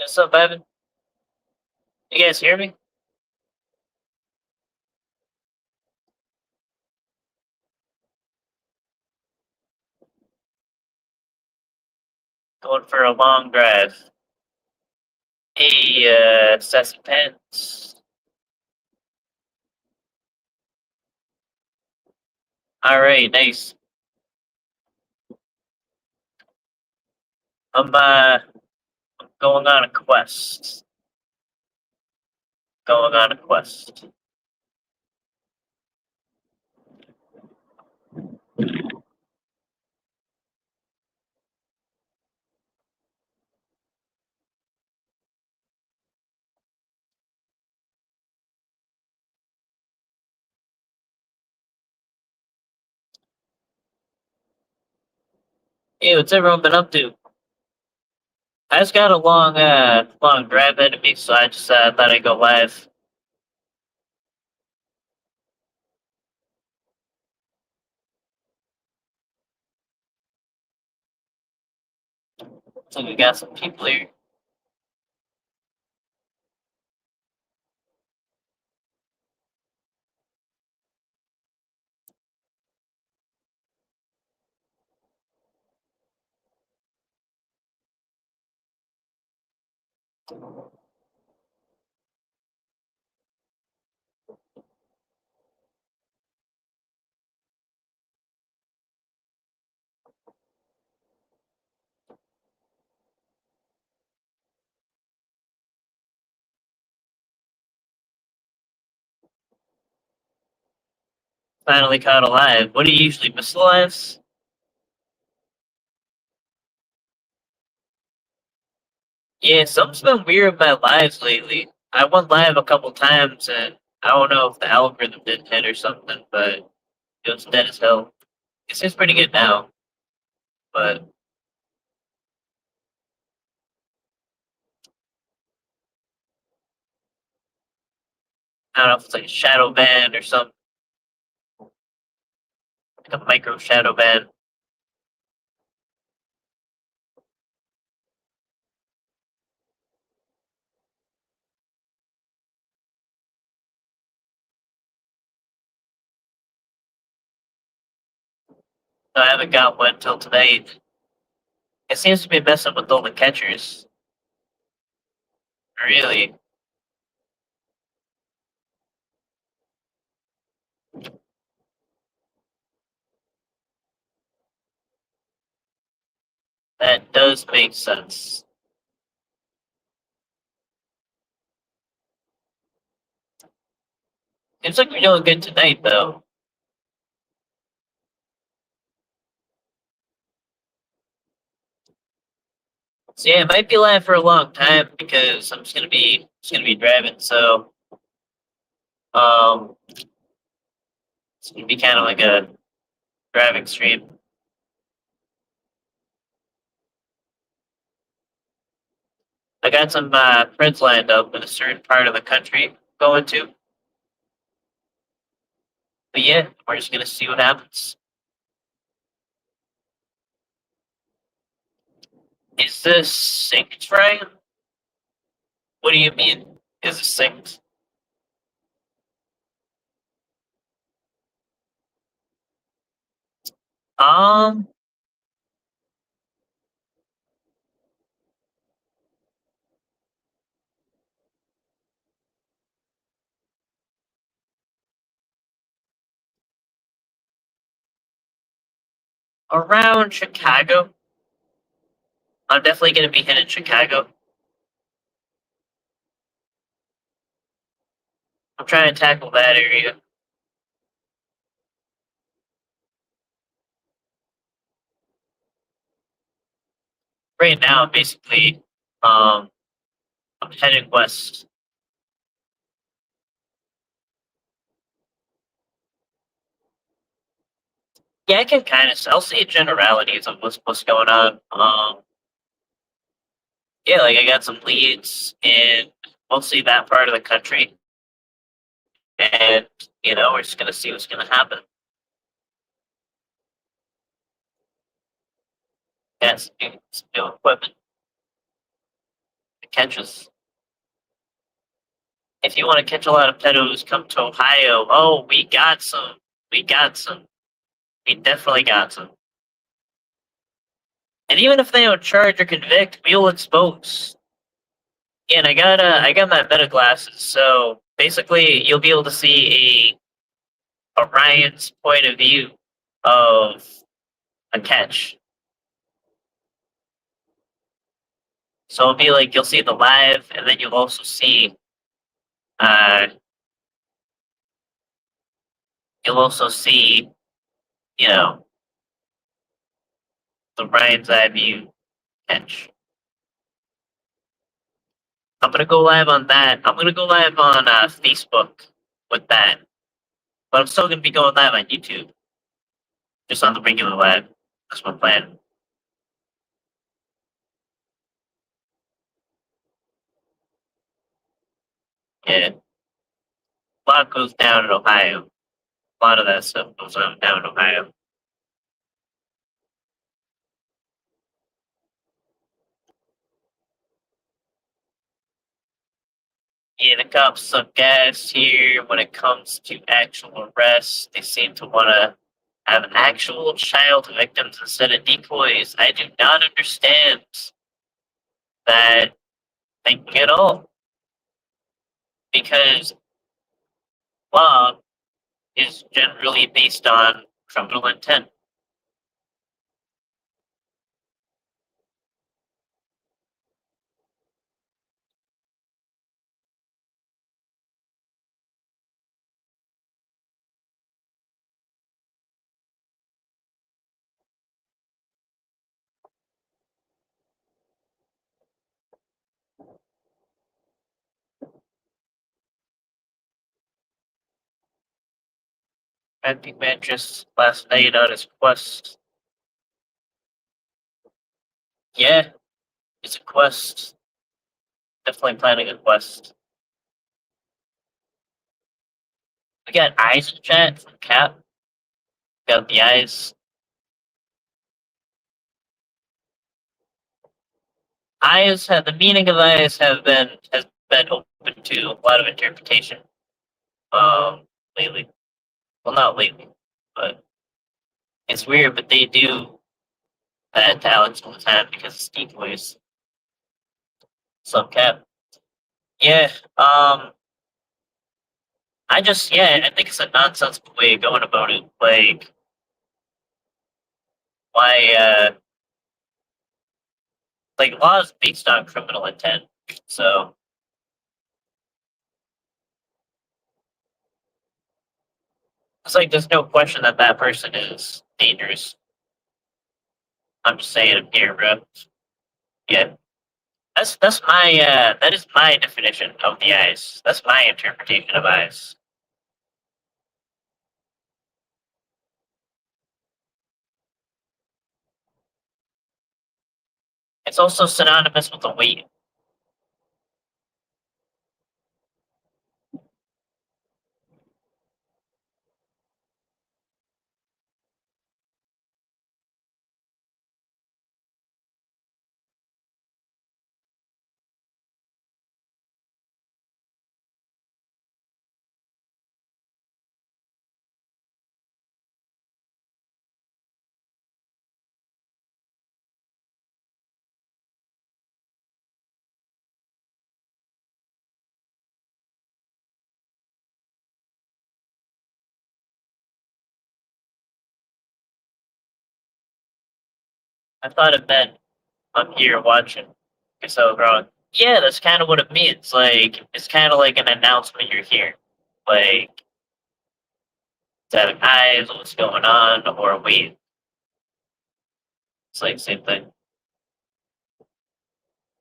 What's up, Evan? You guys hear me? Going for a long drive. Hey, Sassy Pants. Alright, nice. I'm going on a quest. Going on a quest. Hey, what's everyone been up to? I just got a long drive ahead of me, so I just thought I'd go live. So we got some people here. Finally caught alive. What do you usually miss lives? Yeah, something's been weird in my lives lately. I went live a couple times, and I don't know if the algorithm didn't hit or something, but it was dead as hell. It seems pretty good now, but I don't know if it's like a shadow ban or something, like a micro shadow ban. So I haven't got one till tonight. It seems to be messing with all the catchers. Really, that does make sense. Seems like we're doing good tonight, though. So yeah, it might be live for a long time because I'm just gonna be driving. So it's gonna be kind of like a driving stream. I got some friends lined up in a certain part of the country going to. But yeah, we're just gonna see what happens. Is this synced, right? What do you mean? Is it synced? Um, Around Chicago. I'm definitely gonna be hitting Chicago. I'm trying to tackle that area. Right now, basically, I'm heading west. Yeah, I can kind of. I'll see generalities of what's going on. Yeah, like I got some leads in mostly that part of the country, and we're just gonna see what's gonna happen. Got some new equipment. catches. If you want to catch a lot of pedos, come to Ohio. Oh, we got some. We got some. We definitely got some. And even if they don't charge or convict, we'll expose. And I got my meta glasses, so basically you'll be able to see a Orion's point of view of a catch. So it'll be like you'll see the live, and then you'll also see uh you'll also see, you know, the Ryan's eye view catch. I'm gonna go live on that. I'm gonna go live on Facebook with that, but I'm still gonna be going live on YouTube, just on the regular live. That's my plan. Yeah, a lot goes down in Ohio. A lot of that stuff goes on down in Ohio. Yeah, the cops suck gas here when it comes to actual arrests. They seem to want to have actual child victims instead of decoys. I do not understand that thinking at all, because law is generally based on criminal intent. I think man just last night on his quest. Yeah, it's a quest. Definitely planning a quest. We got eyes in chat from Cap. Got the eyes. Eyes have the meaning of eyes has been open to a lot of interpretation. Lately. Well, not lately, but it's weird. But they do that to Alex all the time because it's decoys. Some Cap. Yeah. I think it's a nonsensical way of going about it. Why law is based on criminal intent. So it's like there's no question that that person is dangerous. I'm just saying it here, bro. Yeah. That's my that is my definition of the eyes. That's my interpretation of eyes. It's also synonymous with the weight. I thought it meant I'm here watching. Guess I was wrong. Yeah, that's kind of what it means. Like it's kind of like an announcement you're here. Like having eyes, what's going on, or wait. It's like same thing.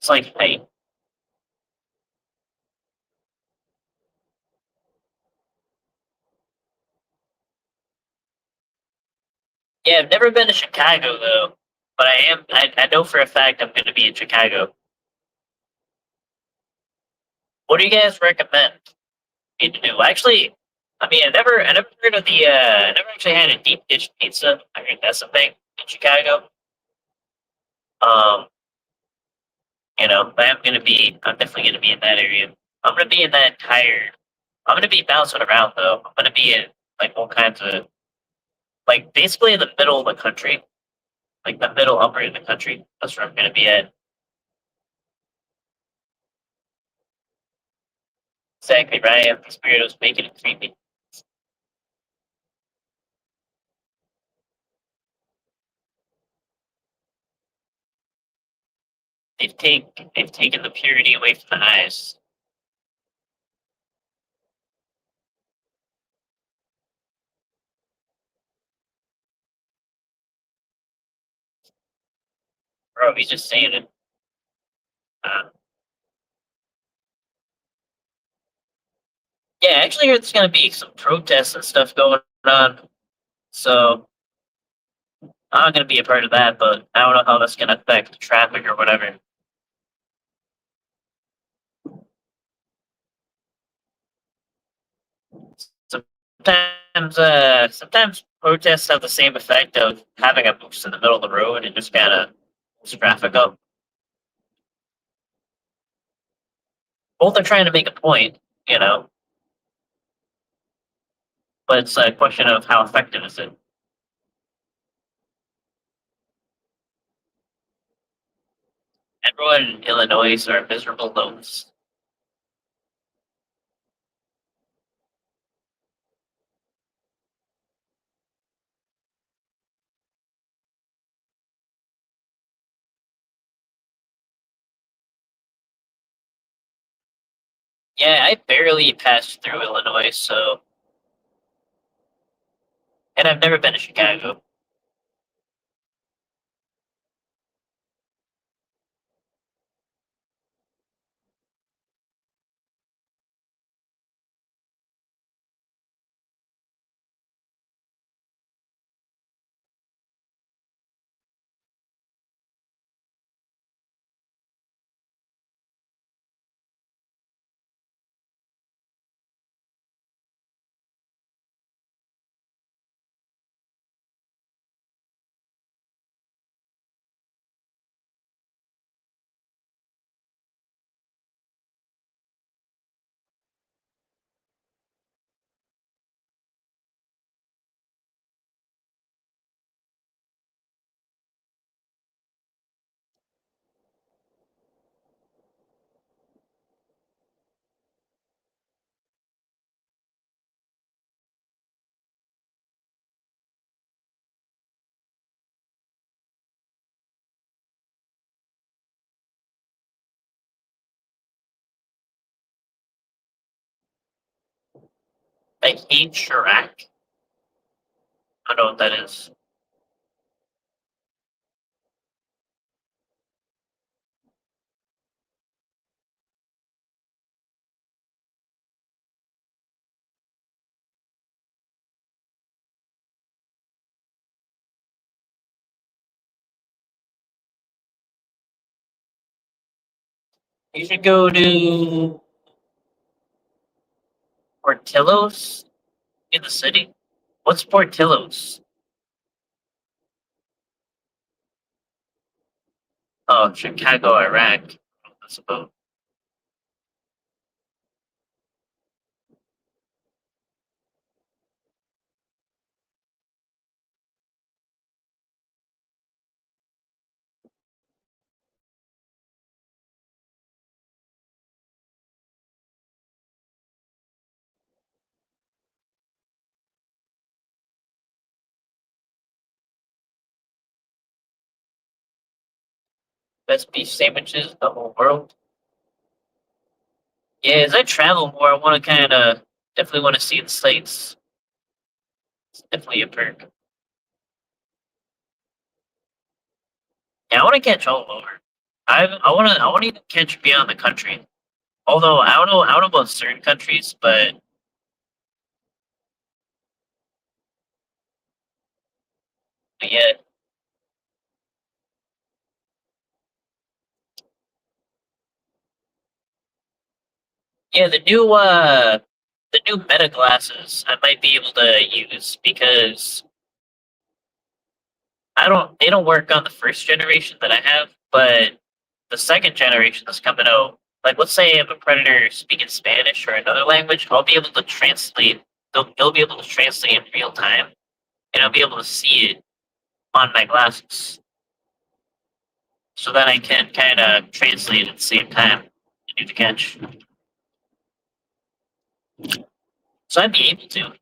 It's like hey, yeah, I've never been to Chicago though, but I am. I know for a fact I'm going to be in Chicago. What do you guys recommend me to do? Actually, I mean, I never heard of I never actually had a deep dish pizza. I mean, that's a thing in Chicago. Um, I'm definitely gonna be in that area. I'm gonna be in that entire. I'm gonna be bouncing around though. I'm gonna be in like all kinds of like basically in the middle of the country, like the middle upper of the country. That's where I'm gonna be at. Exactly right. I have these weirdos making it creepy. They've taken the purity away from the eyes. Bro, he's just saying it. Uh, yeah, actually, there's gonna be some protests and stuff going on. So I'm gonna be a part of that, but I don't know how that's gonna affect traffic or whatever. Sometimes protests have the same effect of having a boost in the middle of the road and just kind of traffic up. Both are trying to make a point, you know, but it's a question of how effective is it. Everyone in Illinois are miserable loans. Yeah, I barely passed through Illinois, so and I've never been to Chicago. I hate Chirac. I don't know what that is. You should go to Portillo's in the city. What's Portillo's? Oh, Chicago, Iraq. That's about best beef sandwiches in the whole world. Yeah, as I travel more, I want to kind of definitely want to see the sights. It's definitely a perk. Yeah, I want to catch all over. I want to even catch beyond the country. Although I don't know about certain countries, but yeah, yeah, the new Meta glasses I might be able to use because I don't they don't work on the first generation that I have, but the second generation that's coming out, like let's say if a predator speaking Spanish or another language, I'll be able to translate. They'll be able to translate in real time, and I'll be able to see it on my glasses, so that I can kind of translate at the same time and do the catch. So I'd be able to.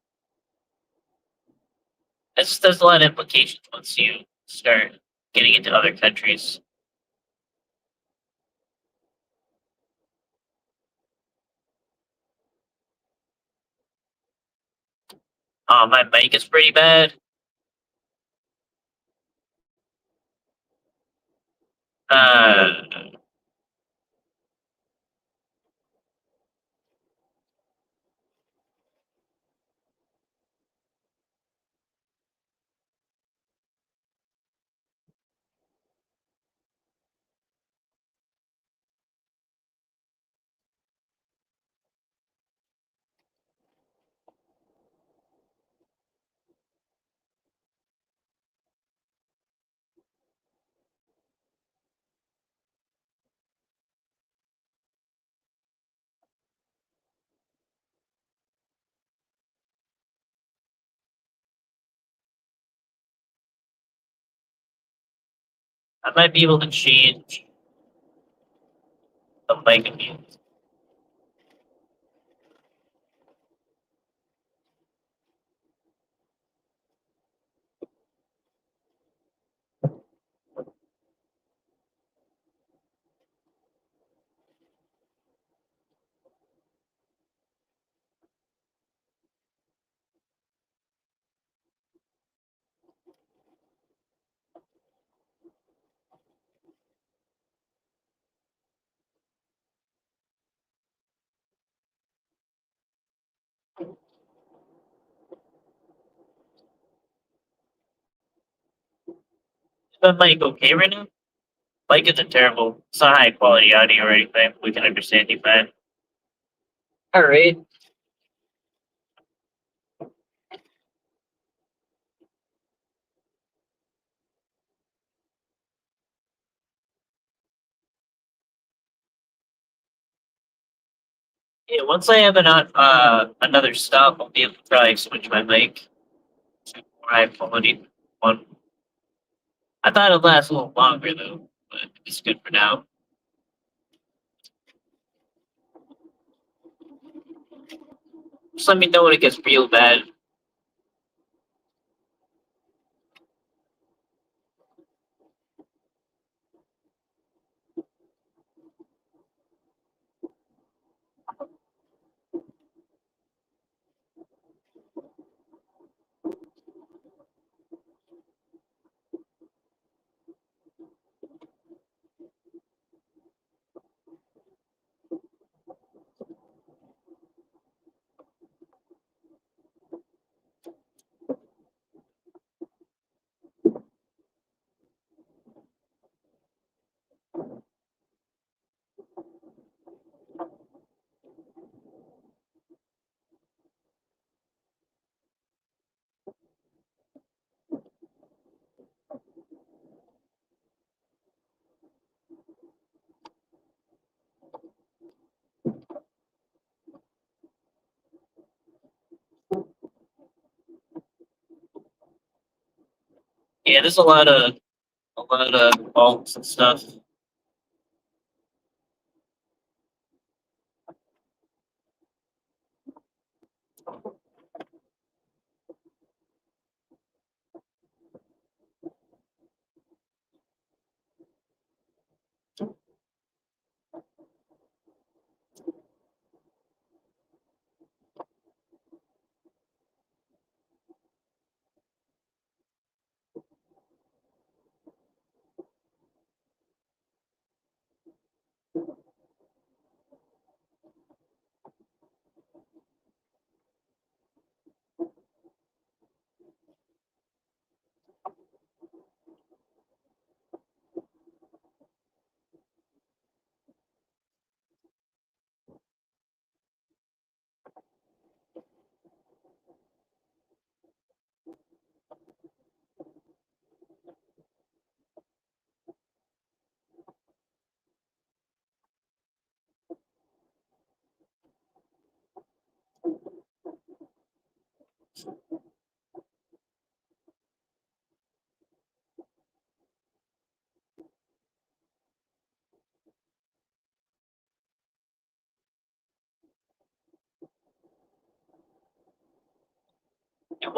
There's a lot of implications once you start getting into other countries. My mic is pretty bad. Uh, I might be able to change the mic again. Is the mic okay right now? Mic isn't terrible. It's not high quality audio or anything. We can understand you fine. All right. Yeah, once I have another stop, I'll be able to probably switch my mic to more high quality one. I thought it'd last a little longer though, but it's good for now. Just let me know when it gets real bad. Yeah, there's a lot of faults and stuff.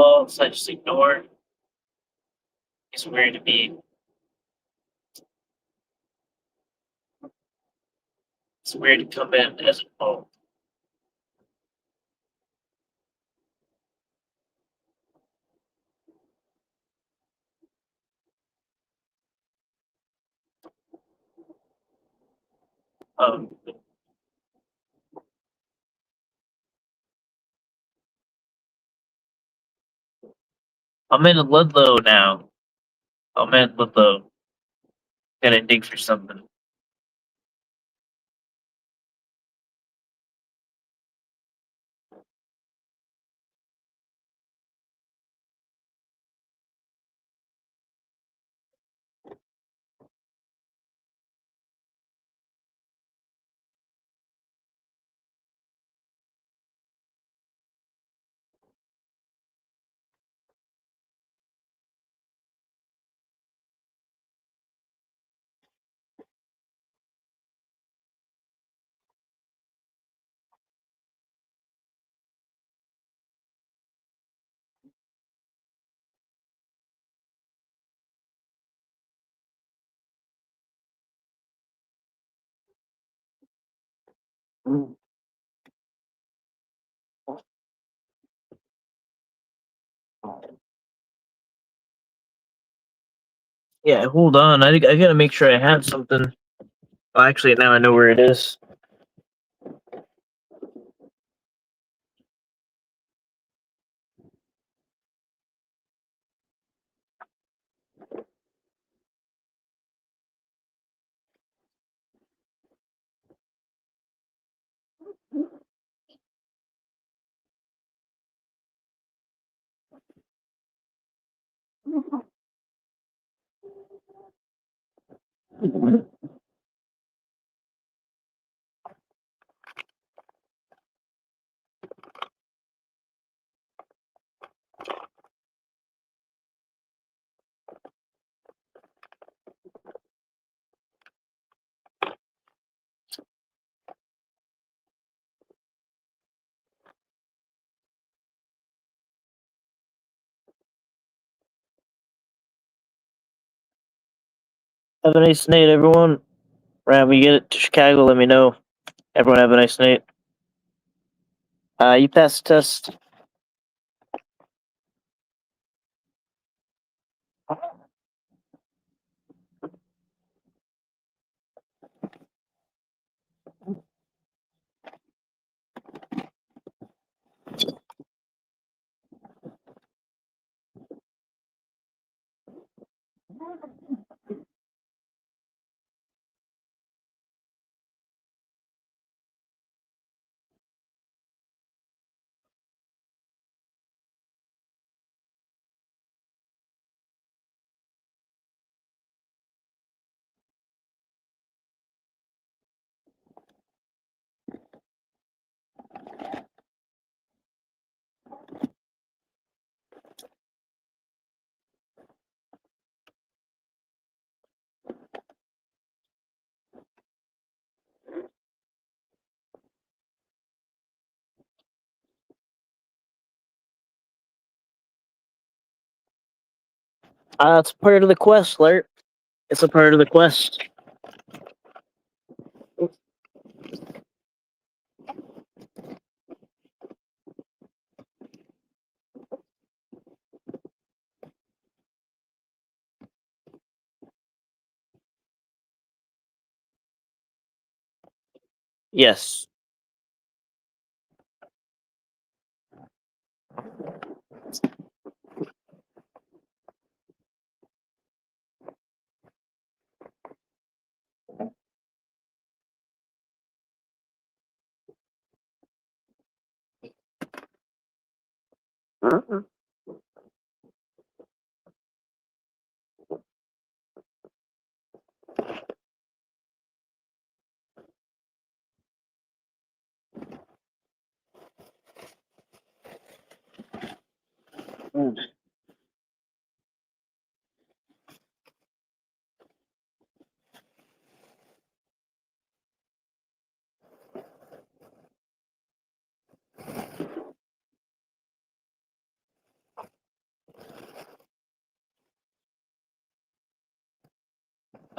wall, so I just ignore. It's weird to me. It's weird to come in as a poem. Um, I'm in Ludlow now. I'm in Ludlow. Gotta dig for something. Yeah, hold on. I gotta make sure I have something. Well, actually, now I know where it is. Have a nice night, everyone. Right, when you get it to Chicago, let me know. Everyone have a nice night. You passed the test. It's part of the quest, Lart. It's a part of the quest. Yes.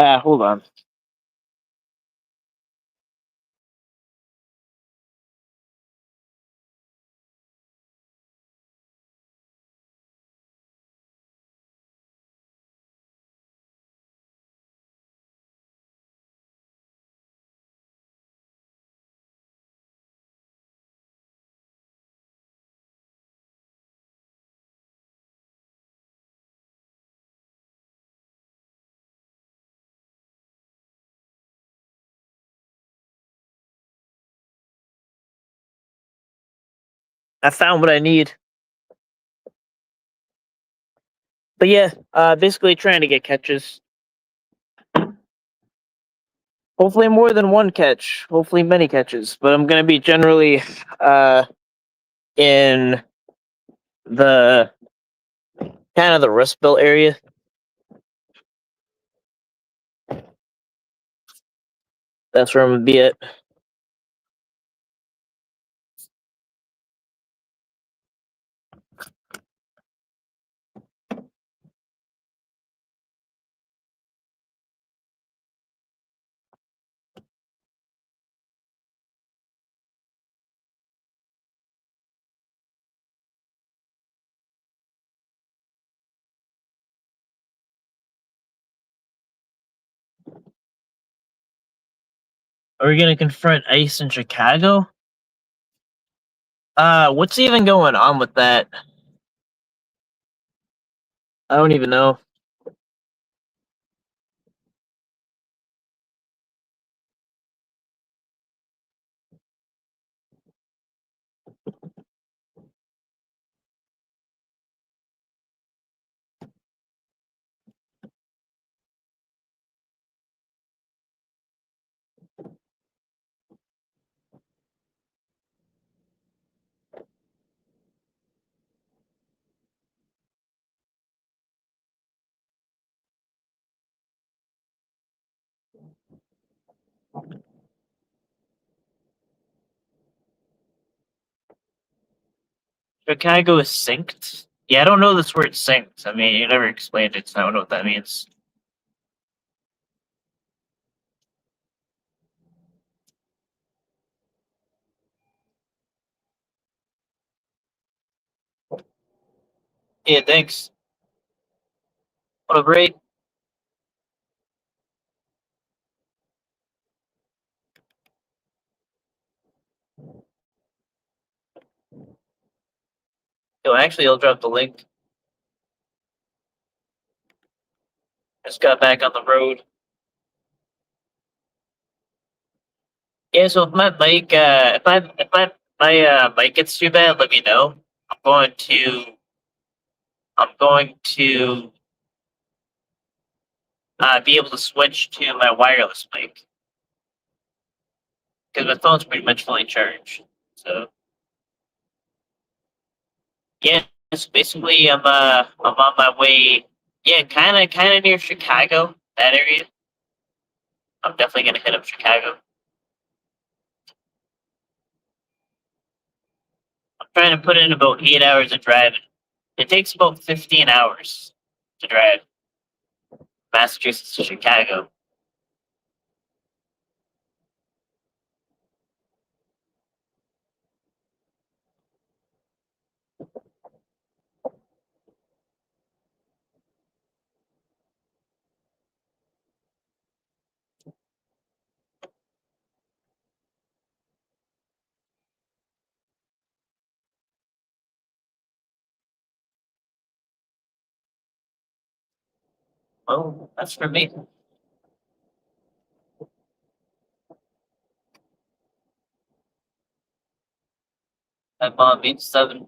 Hold on. I found what I need. But yeah, basically trying to get catches. Hopefully more than one catch. Hopefully many catches. But I'm gonna be generally in the kind of the Rust Belt area. That's where I'm gonna be at. Are we gonna confront Ice in Chicago? What's even going on with that? I don't even know. Chicago is synced? Yeah, I don't know this word synced. I mean, you never explained it, so I don't know what that means. Yeah, thanks. What a great. Yo, actually, I'll drop the link. Just got back on the road. Yeah, so if my mic, if my mic gets too bad, let me know. I'm going to, I'm going to be able to switch to my wireless mic because my phone's pretty much fully charged. So yeah, so basically I'm on my way. Yeah, kind of near Chicago, that area. I'm definitely gonna hit up Chicago. I'm trying to put in about 8 hours of driving. It takes about 15 hours to drive Massachusetts to Chicago. Well, that's for me. My mom means 7.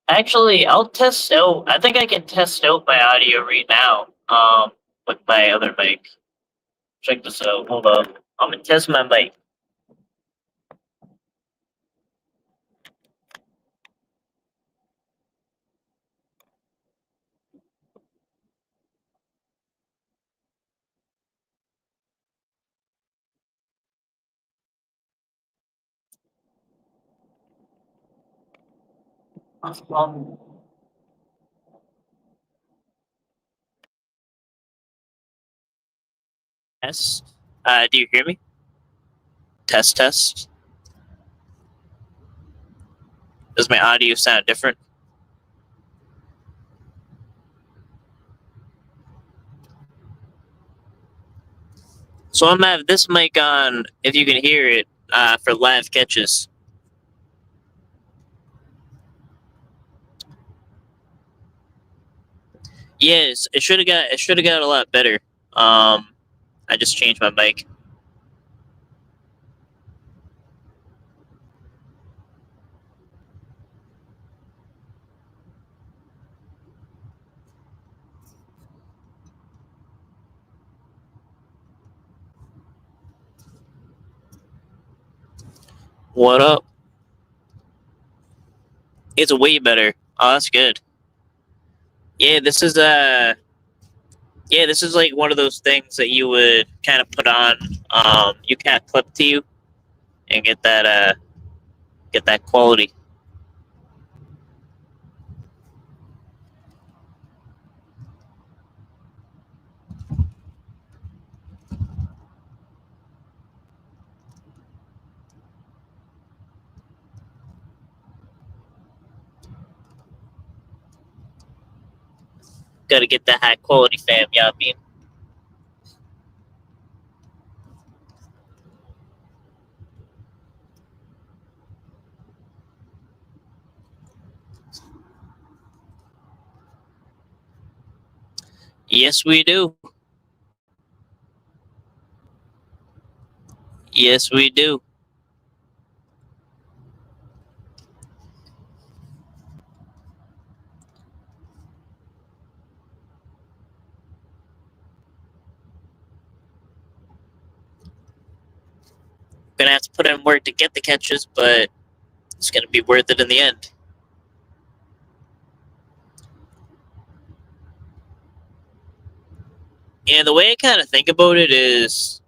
Actually, I'll test out. I think I can test out my audio right now. With my other mic. Check this out. Hold on. I'm gonna test my mic. Yes. Do you hear me? Test, test. Does my audio sound different? So I'm gonna have this mic on, if you can hear it, for live catches. Yes, it should have got a lot better. I just changed my mic. What up? It's way better. Oh, that's good. Yeah, this is like one of those things that you would kind of put on. You kind of clip to you and get that quality. Got to get that high quality, fam. Yeah, I mean, yes, we do. Yes, we do. Gonna have to put in work to get the catches, but it's gonna be worth it in the end. And the way I kind of think about it is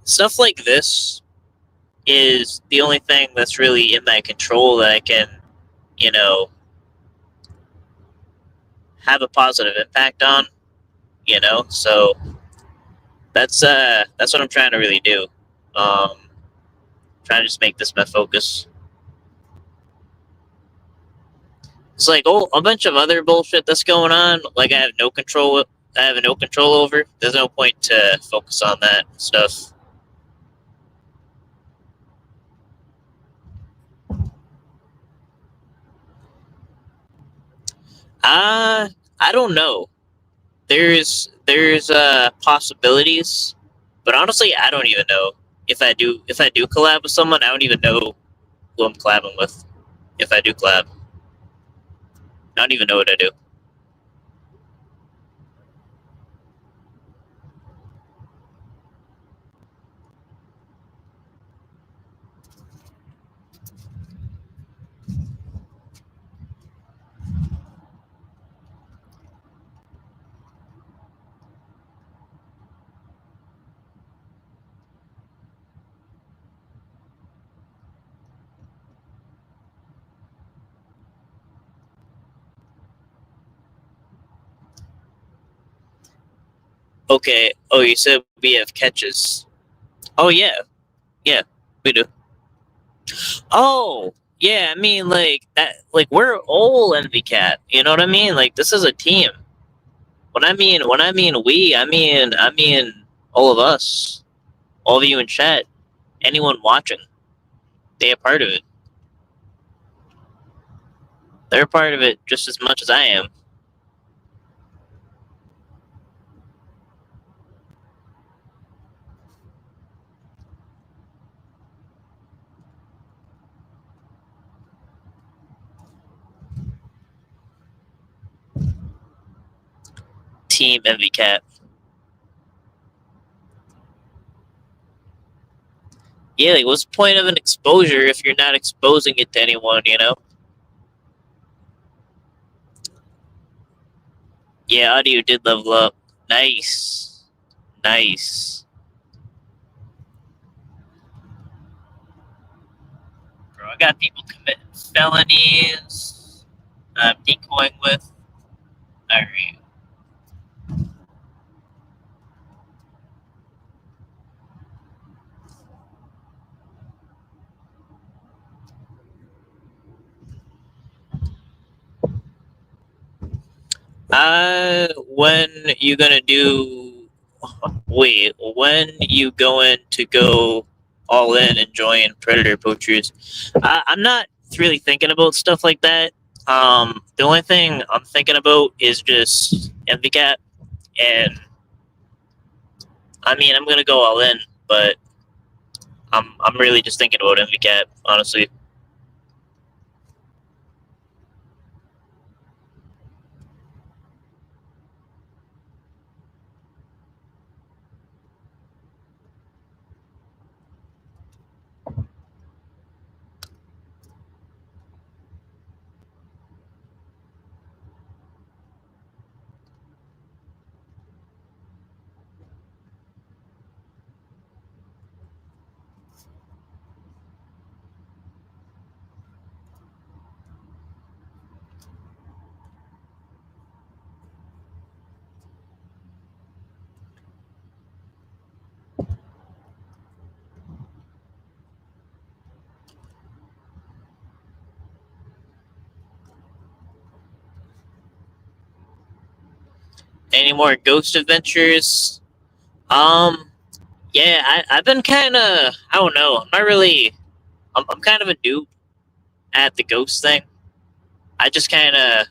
stuff like this is the only thing that's really in my control that I can, you know, have a positive impact on, So that's what I'm trying to really do. Um, trying to just make this my focus. It's like a bunch of other bullshit that's going on. Like I have no control. I have no control over. There's no point to focus on that stuff. Uh I don't know. There's possibilities, but honestly, I don't even know if I do collab with someone. I don't even know who I'm collabing with. If I do collab, I don't even know what I do. Okay. Oh, you said we have catches. Oh yeah, yeah, we do. Oh yeah, I mean like that. Like we're all Envy Cat. You know what I mean? Like this is a team. When I mean we, I mean all of us, all of you in chat, anyone watching, they are part of it. They're a part of it just as much as I am. Team Envy Cat. Yeah, like what's the point of an exposure if you're not exposing it to anyone? Yeah, audio did level up. Nice, nice. Bro, I got people committing felonies. I'm decoying with. Alright. When you gonna do? Wait, when you going to go all in and join predator poachers? I'm not really thinking about stuff like that. The only thing I'm thinking about is just MVCat, and I mean I'm gonna go all in, but I'm really just thinking about MVCat, honestly. Any more Ghost Adventures? Um, yeah, I've been kind of, I don't know, I'm not really, I'm kind of a noob at the Ghost thing. I just kind of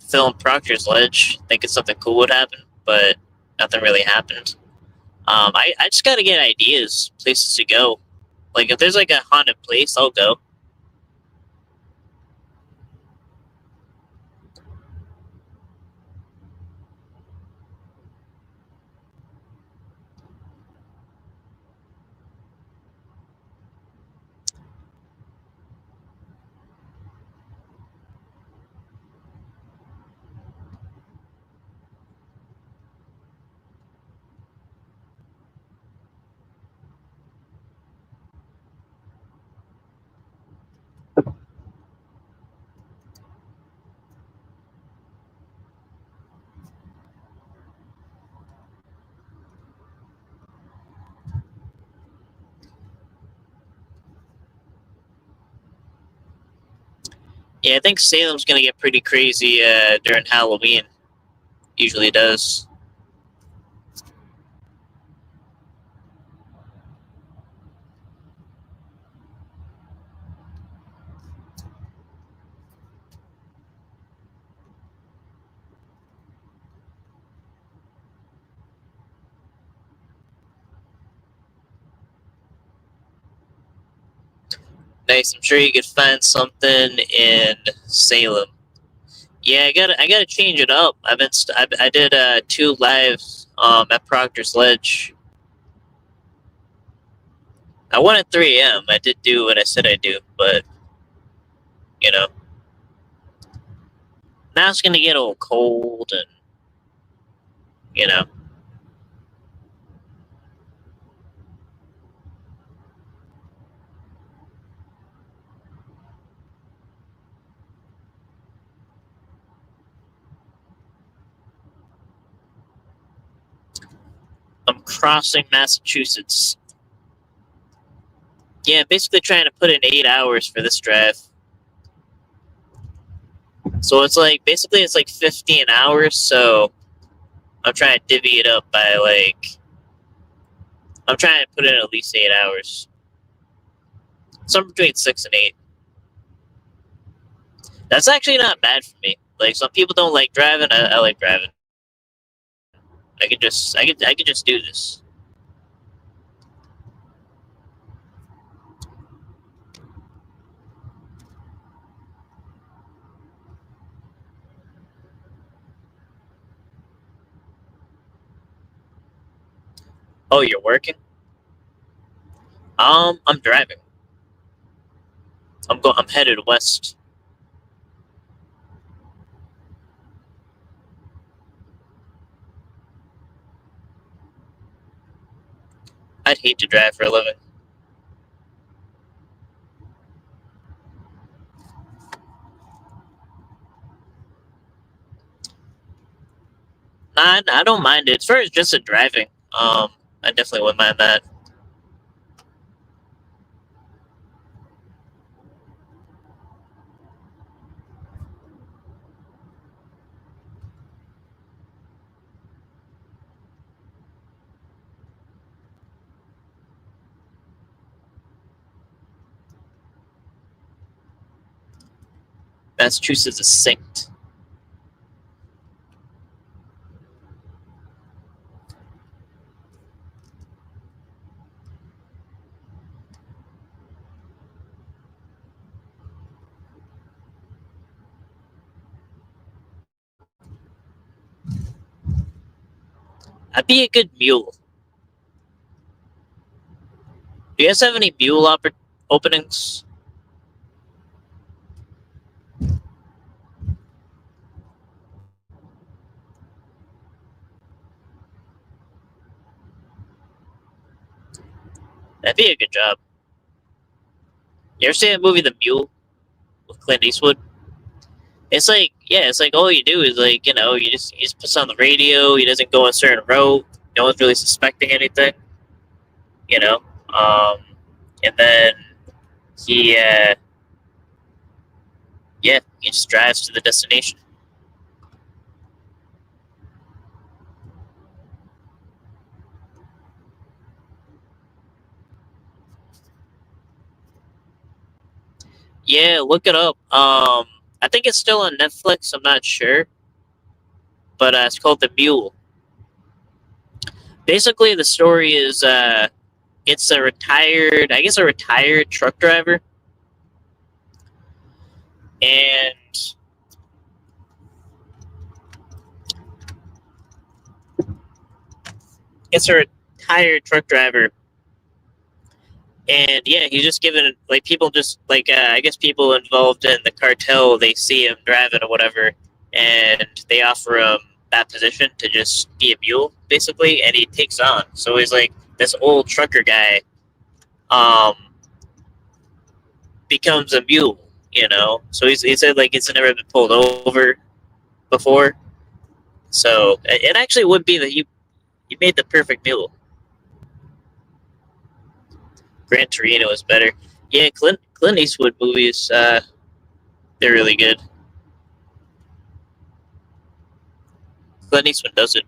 filmed Proctor's Ledge, thinking something cool would happen, but nothing really happened. I just gotta get ideas, places to go. Like, if there's like a haunted place, I'll go. Yeah, I think Salem's gonna get pretty crazy during Halloween. Usually does. Nice. I'm sure you could find something in Salem. Yeah, I gotta change it up. I did two lives at Proctor's Ledge. I went at 3 a.m. I did do what I said I'd do, but you know now it's gonna get all cold and you know I'm crossing Massachusetts. Yeah, basically trying to put in 8 hours for this drive. So it's like basically it's like 15 hours. So I'm trying to divvy it up by like I'm trying to put in at least 8 hours. Somewhere between 6 and 8. That's actually not bad for me. Like some people don't like driving. I like driving. I could just do this. Oh, you're working? I'm driving. I'm headed west. I'd hate to drive for a living. I don't mind it. As far as just the driving, I definitely wouldn't mind that. Massachusetts is synced. I'd be a good mule. Do you guys have any mule openings? That'd be a good job. You ever see that movie, The Mule, with Clint Eastwood? It's like, yeah, it's like all you do is like, he just puts on the radio. He doesn't go a certain route. No one's really suspecting anything, you know. Um, and then he, yeah, he just drives to the destination. Yeah, look it up. I think it's still on Netflix. I'm not sure, but it's called The Mule. Basically, the story is it's I guess a retired truck driver, and it's a retired truck driver, and yeah, he's just given like people just like I guess people involved in the cartel, they see him driving or whatever, and they offer him that position to just be a mule basically, and he takes on. So he's like this old trucker guy, um, becomes a mule, you know. So he said like it's never been pulled over before, so it actually would be that you made the perfect mule. Gran Torino is better. Yeah, Clint Eastwood movies, they're really good. Clint Eastwood does it.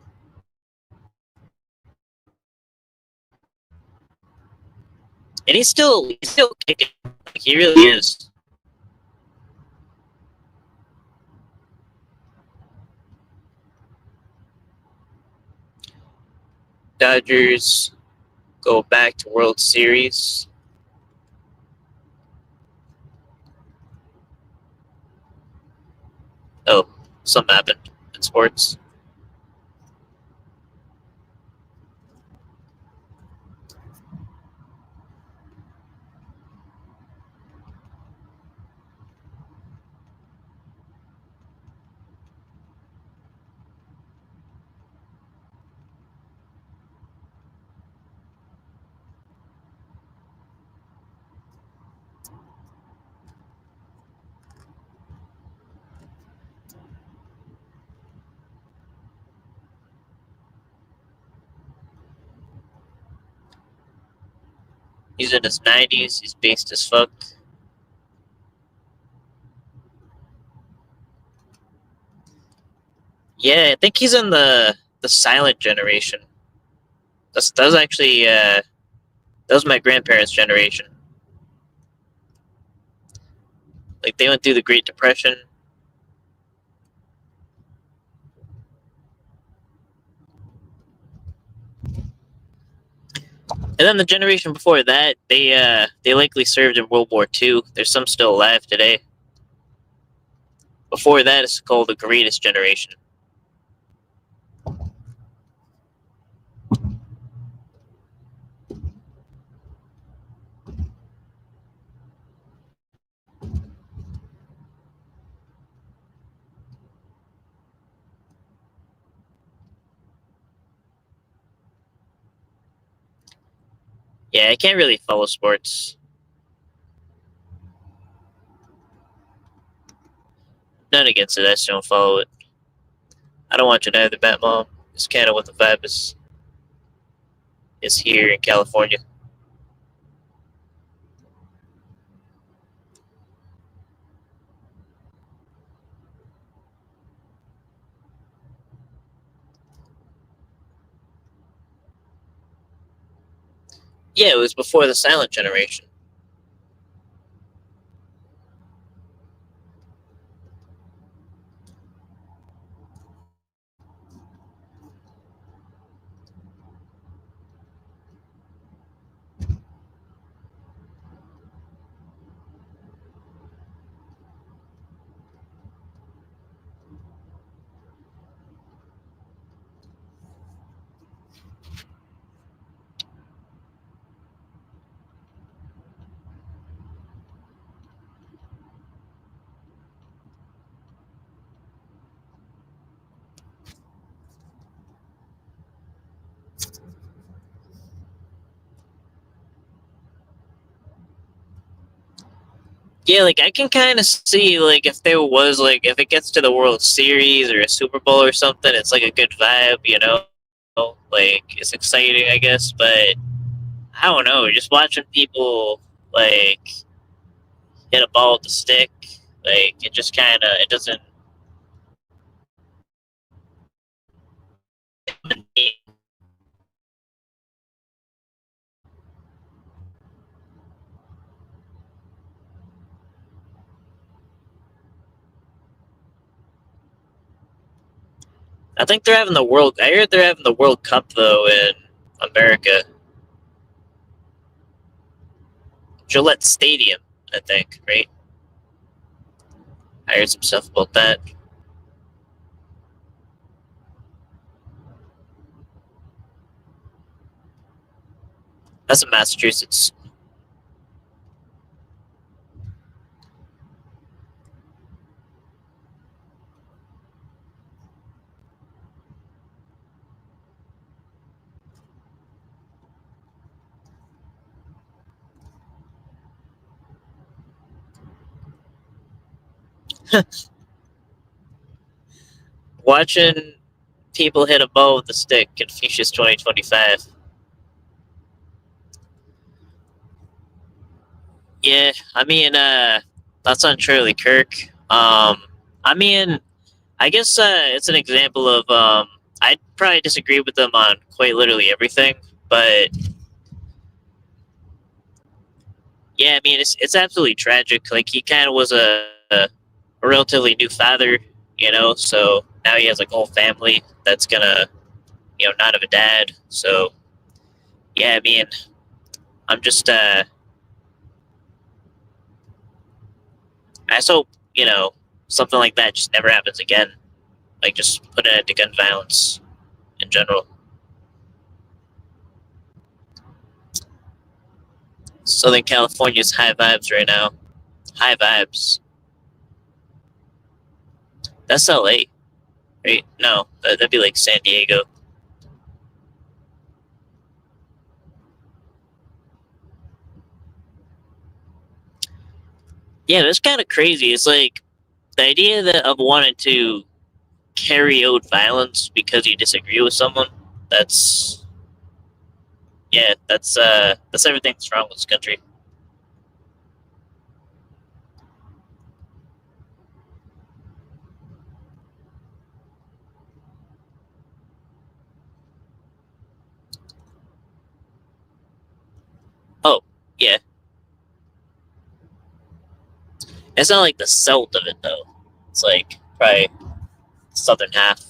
And he's still kicking. Like, he really is. Dodgers go back to World Series. Oh, something happened in sports. He's in his 90s. He's based as fuck. Yeah, I think he's in the silent generation. That's actually that was my grandparents' generation. Like they went through the Great Depression. And then the generation before that, they likely served in World War II. There's some still alive today. Before that, it's called the Greatest Generation. Yeah, I can't really follow sports. None against it. I just don't follow it. I don't watch it either, Bat Mom. It's kind of what the vibe is here in California. Yeah, it was before the silent generation. Yeah, like I can kind of see like if there was like if it gets to the World Series or a Super Bowl or something, it's like a good vibe, you know. Like it's exciting, I guess. But I don't know, just watching people like hit a ball with the stick, like it just kind of it doesn't. I think they're having the World. I heard they're having the World Cup though in America, Gillette Stadium. I think, right? I heard some stuff about that. That's in Massachusetts. Watching people hit a ball with a stick, Confucius 2025. Yeah, I mean, that's on Charlie Kirk. I mean, I guess it's an example of I'd probably disagree with them on quite literally everything, but yeah, I mean, it's absolutely tragic. Like he kind of was a relatively new father, you know, so now he has like a whole family that's gonna, you know, not have a dad. So yeah, I mean, I'm just I just hope, you know, something like that just never happens again. Like just put an end to gun violence in general. Southern California's high vibes right now. High vibes. That's LA, right? No, that'd be like San Diego. Yeah, that's kind of crazy. It's like the idea that of wanting to carry out violence because you disagree with someone. That's yeah, that's everything that's wrong with this country. Oh, yeah. It's not like the south of it though. It's like probably southern half.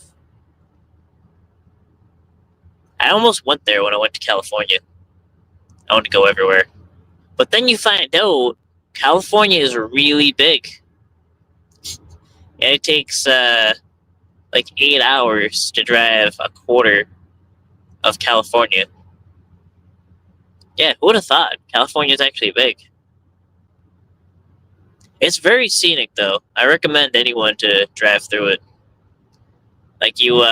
I almost went there when I went to California. I want to go everywhere. But then you find out California is really big. And it takes like 8 hours to drive a quarter of California. Yeah, who would have thought? California is actually big. It's very scenic though. I recommend anyone to drive through it. Like you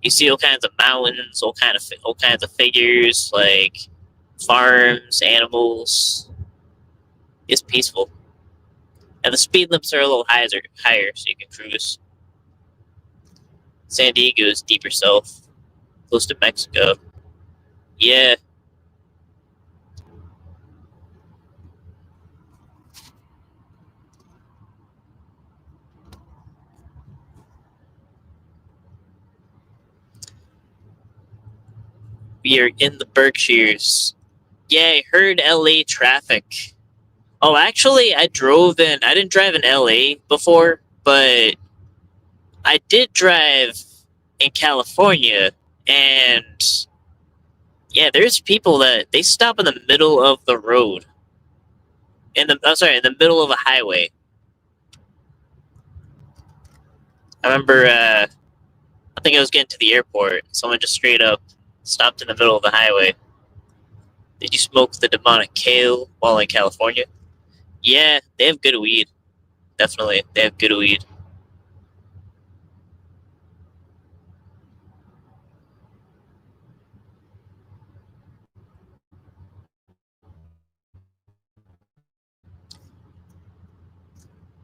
see all kinds of mountains, all kinds of figures, like farms, animals. It's peaceful, and the speed limits are a little higher, so you can cruise. San Diego is deeper south. close to Mexico. Yeah, we are in the Berkshires. Yeah, I heard LA traffic. Oh, actually, I didn't drive in LA before, but I did drive in California, and yeah, there's people that they stop in the middle of the road. In the middle of a highway. I remember, I think I was getting to the airport. Someone just straight up stopped in the middle of the highway. Did you smoke the demonic kale while in California? Yeah, they have good weed. Definitely, they have good weed.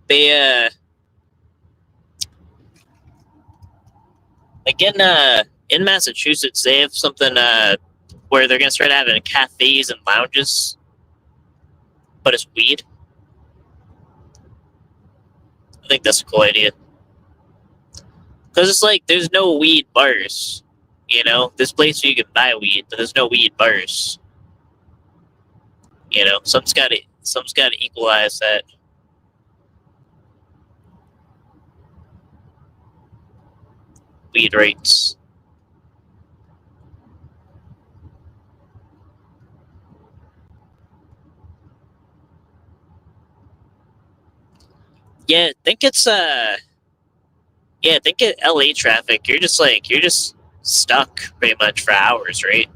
They like in Massachusetts, they have something where they're gonna start having cafes and lounges, but it's weed. I think that's a cool idea because it's like there's no weed bars. You know, this place where you can buy weed, but there's no weed bars. You know, something's got to equalize that weed rates. Yeah, I think it's yeah, I think at LA traffic, you're just stuck pretty much for hours, right?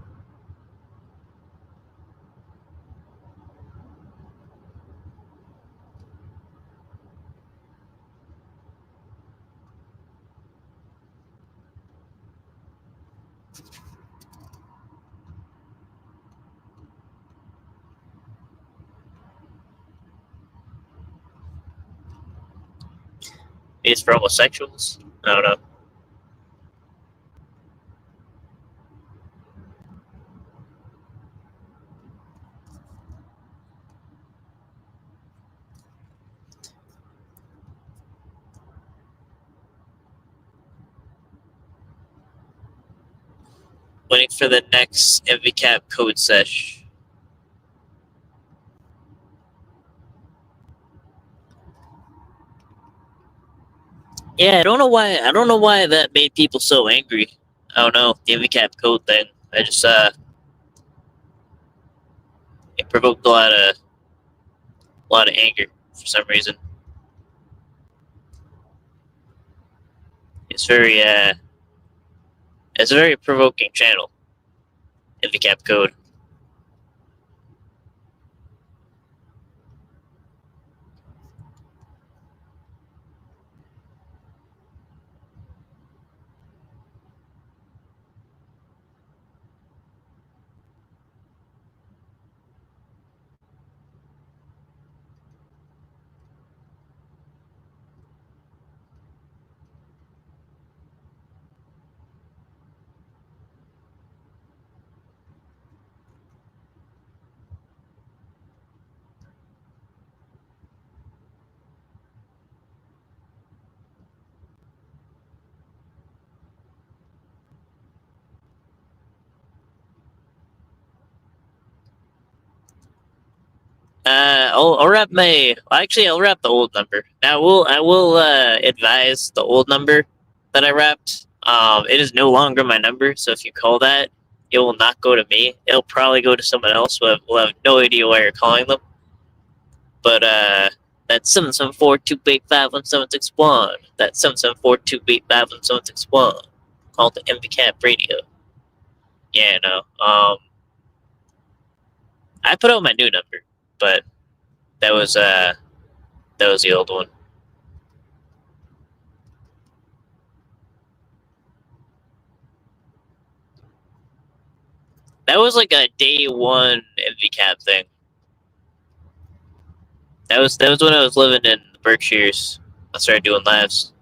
It's for homosexuals. I don't know. Waiting for the next MVCap code sesh. Yeah, I don't know why. I don't know why that made people so angry. I don't know the MVCap code thing. I just it provoked a lot of anger for some reason. It's very it's a very provoking channel. MVCap code. I'll wrap my. Actually, I'll wrap the old number. Now, I will advise the old number that I wrapped. It is no longer my number, so if you call that, it will not go to me. It'll probably go to someone else who will have no idea why you're calling them. But that's 774-285-1761. That's 774-285-1761. Call the MVCap radio. Yeah, no. I put out my new number, but that was uh that was the old one. That was like a day one MVCap thing. That was when I was living in the Berkshires. I started doing lives.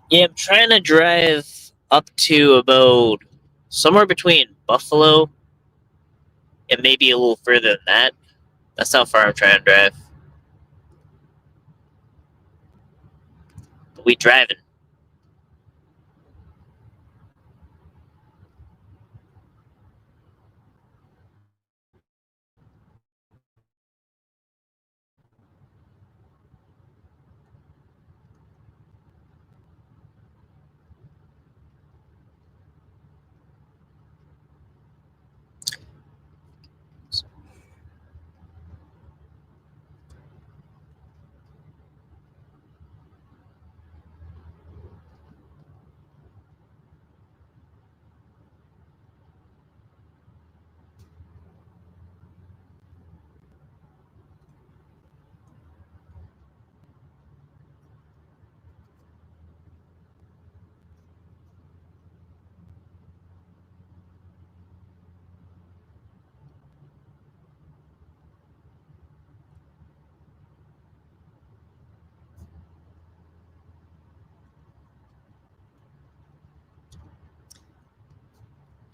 Yeah, I'm trying to drive up to about somewhere between Buffalo and maybe a little further than that. That's how far I'm trying to drive. But we driving.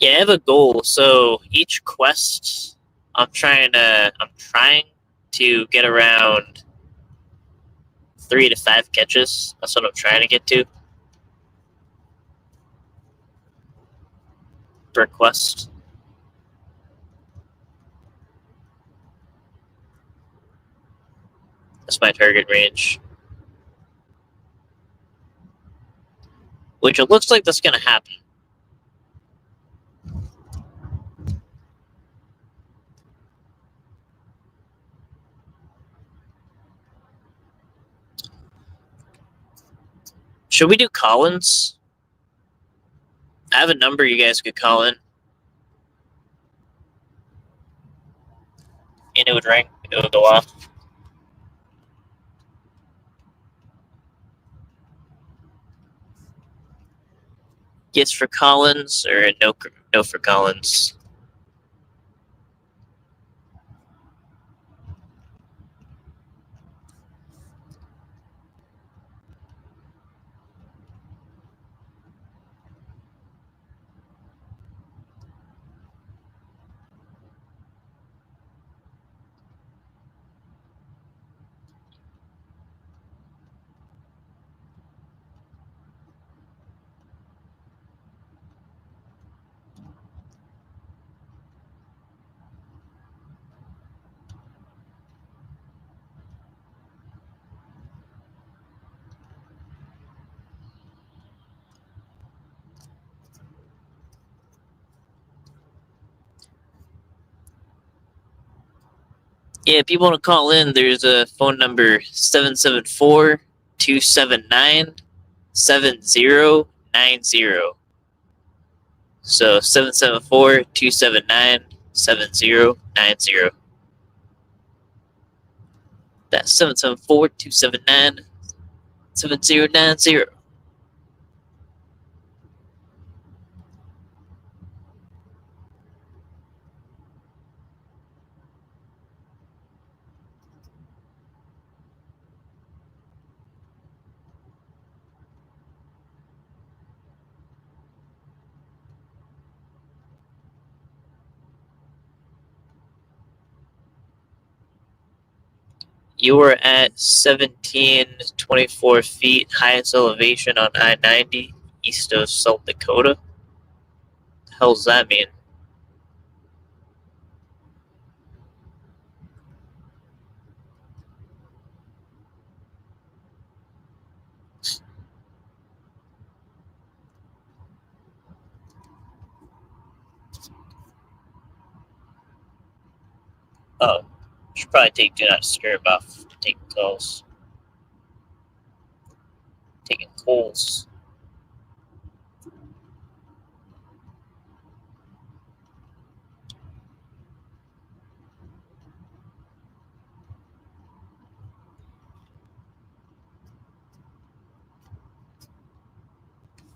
Yeah, I have a goal. So each quest, I'm trying to get around 3 to 5 catches. That's what I'm trying to get to per quest. That's my target range. Which it looks like that's gonna happen. Should we do Collins? I have a number you guys could call in, and it would ring. It would go off. Yes for Collins or no for Collins. Yeah, if people want to call in, there's a phone number 774-279-7090. So 774-279-7090. That's 774-279-7090. You were at 1724 feet, highest elevation on I-90, east of South Dakota. The hell does that mean? Oh, should probably take Do Not Disturb off. Taking calls. Taking calls.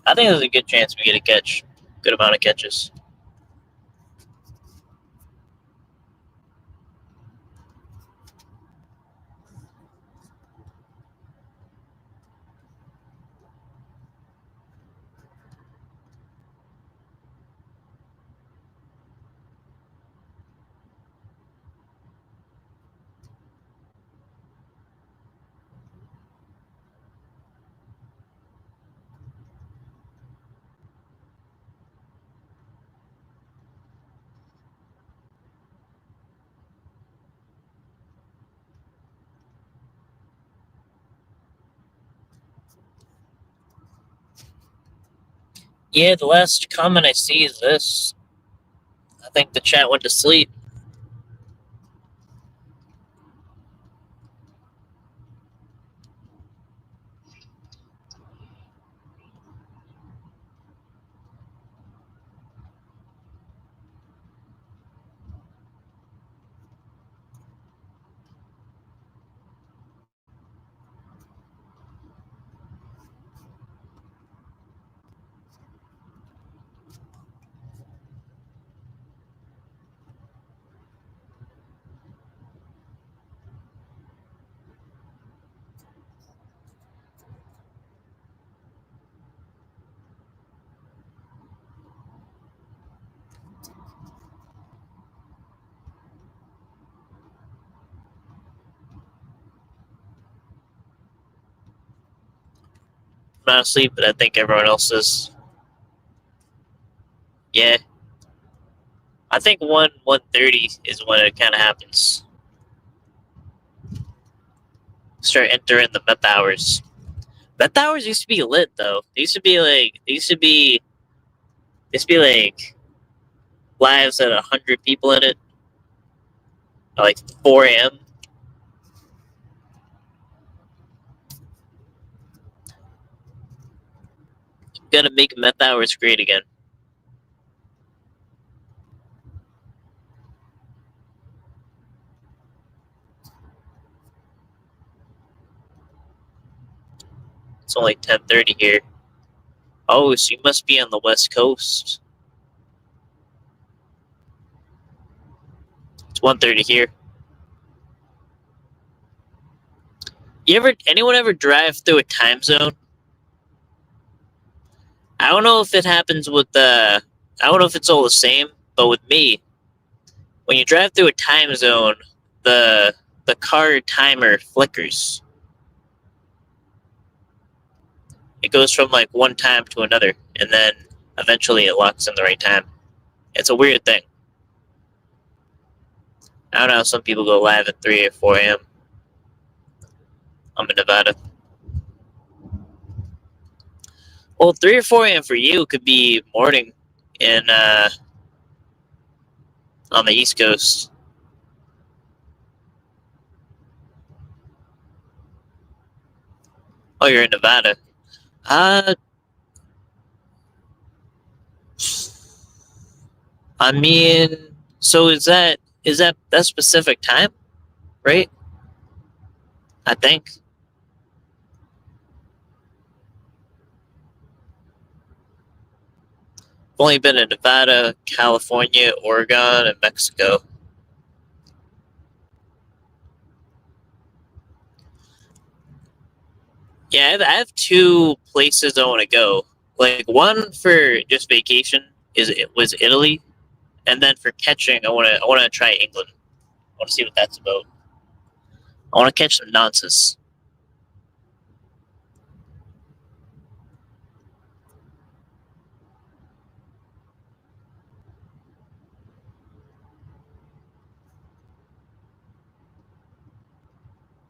I think there's a good chance we get a catch. Good amount of catches. Yeah, the last comment I see is this. I think the chat went to sleep. I'm not asleep, but I think everyone else is. Yeah. I think 1:30 is when it kind of happens. Start entering the meth hours. Meth hours used to be lit though. They used to be like lives at 100 people in it, at like 4 a.m. Gonna make meth hours great again. It's only 10:30 here. Oh, so you must be on the West Coast. It's 1:30 here. Anyone ever drive through a time zone? I don't know if it happens with I don't know if it's all the same, but with me, when you drive through a time zone, the car timer flickers. It goes from like one time to another, and then eventually it locks in the right time. It's a weird thing. I don't know how some people go live at 3 or 4 a.m. I'm in Nevada. Well, 3 or 4 a.m. for you could be morning in on the East Coast. Oh, you're in Nevada. Uh, I mean, so is that that specific time, right? I think. I've only been in Nevada, California, Oregon, and Mexico. Yeah, I have two places I want to go. Like one for just vacation was Italy, and then for catching, I want to try England. I want to see what that's about. I want to catch some nonsense.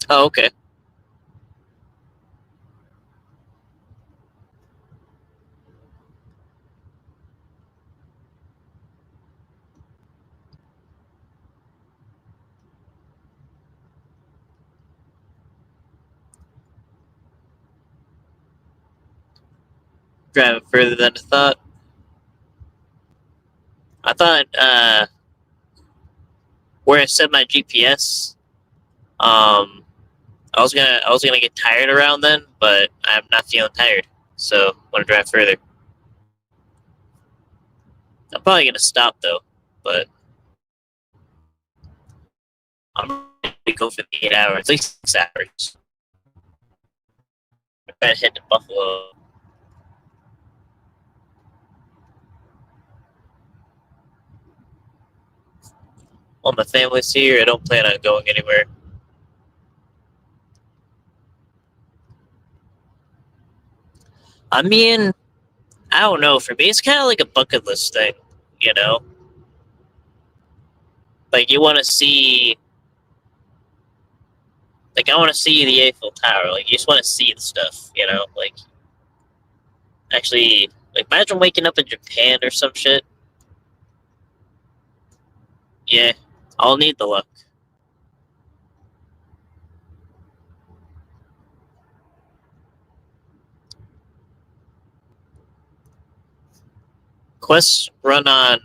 Oh, okay. Driving further than I thought. I thought where I set my GPS, I was gonna get tired around then, but I'm not feeling tired, so I want to drive further. I'm probably gonna stop though, but I'm gonna go for the 8 hours, at least 6 hours. I'm trying to head to Buffalo. All my family's here. I don't plan on going anywhere. I mean, I don't know. For me, it's kind of like a bucket list thing, you know. Like you want to see, like I want to see the Eiffel Tower. Like you just want to see the stuff, you know. Like actually, Like, imagine waking up in Japan or some shit. Yeah, I'll need the luck. Quests run on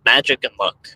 magic and luck.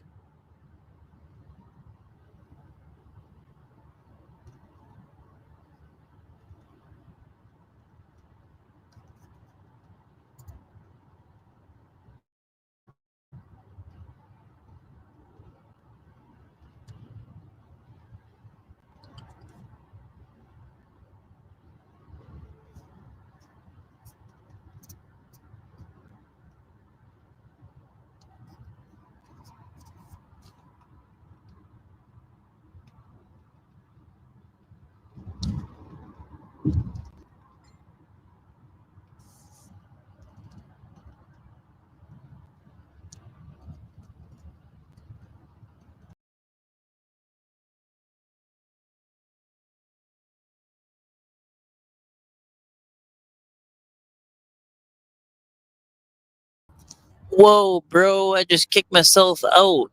Whoa, bro, I just kicked myself out.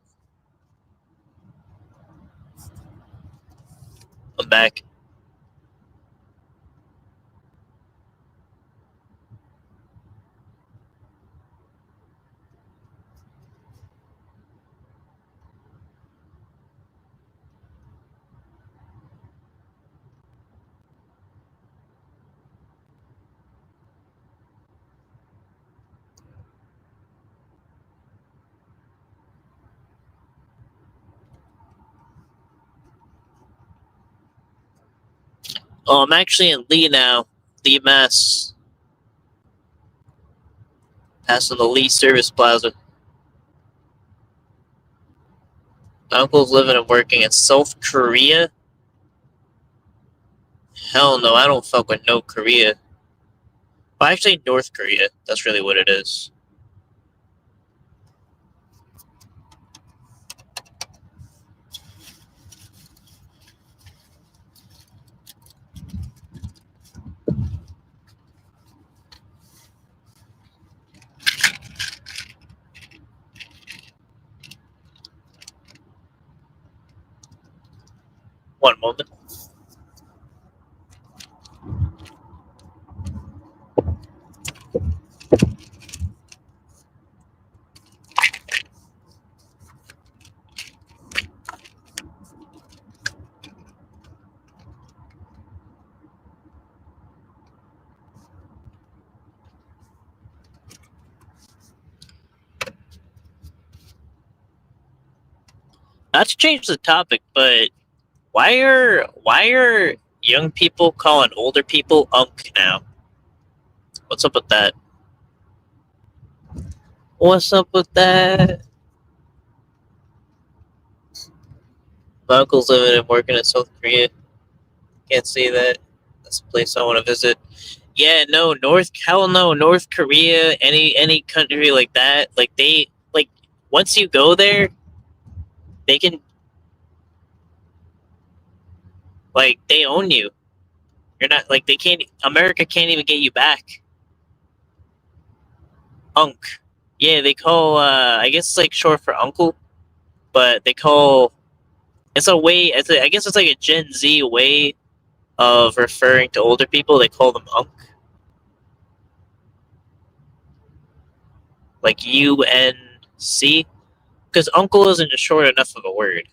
I'm back. Oh, I'm actually in Lee now. Lee, Mass. Passing the Lee Service Plaza. My uncle's living and working in South Korea. Hell no, I don't fuck with no Korea. Well, actually, North Korea. That's really what it is. One moment. Not to change the topic, but why are young people calling older people unk now? What's up with that? What's up with that? My uncle's living and working in South Korea. Can't say that. That's a place I want to visit. Yeah, no, hell no, North Korea, any country like that, like they like once you go there, they can like they own you. You're not like they can't. America can't even get you back. Unk. Yeah, they call. I guess it's like short for uncle, but they call. It's a way. I guess it's like a Gen Z way of referring to older people. They call them unk, like UNC, because uncle isn't short enough of a word.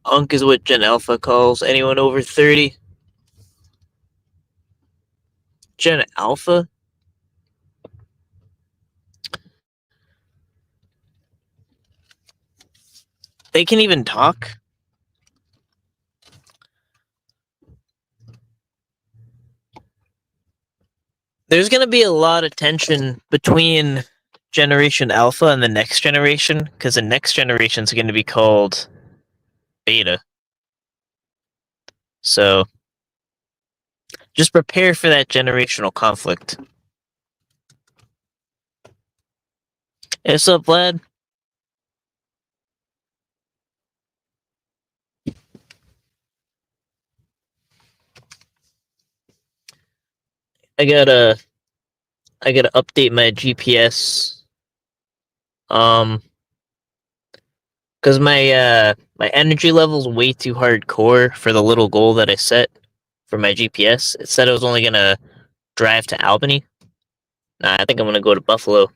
Unk is what Gen Alpha calls anyone over 30. Gen Alpha? They can even talk? There's going to be a lot of tension between Generation Alpha and the next generation, because the next generation is going to be called beta. So just prepare for that generational conflict. Hey, what's up, Vlad? I gotta I gotta update my GPS. Um, because my energy level's way too hardcore for the little goal that I set for my GPS. It said I was only gonna drive to Albany. Nah, I think I'm gonna go to Buffalo.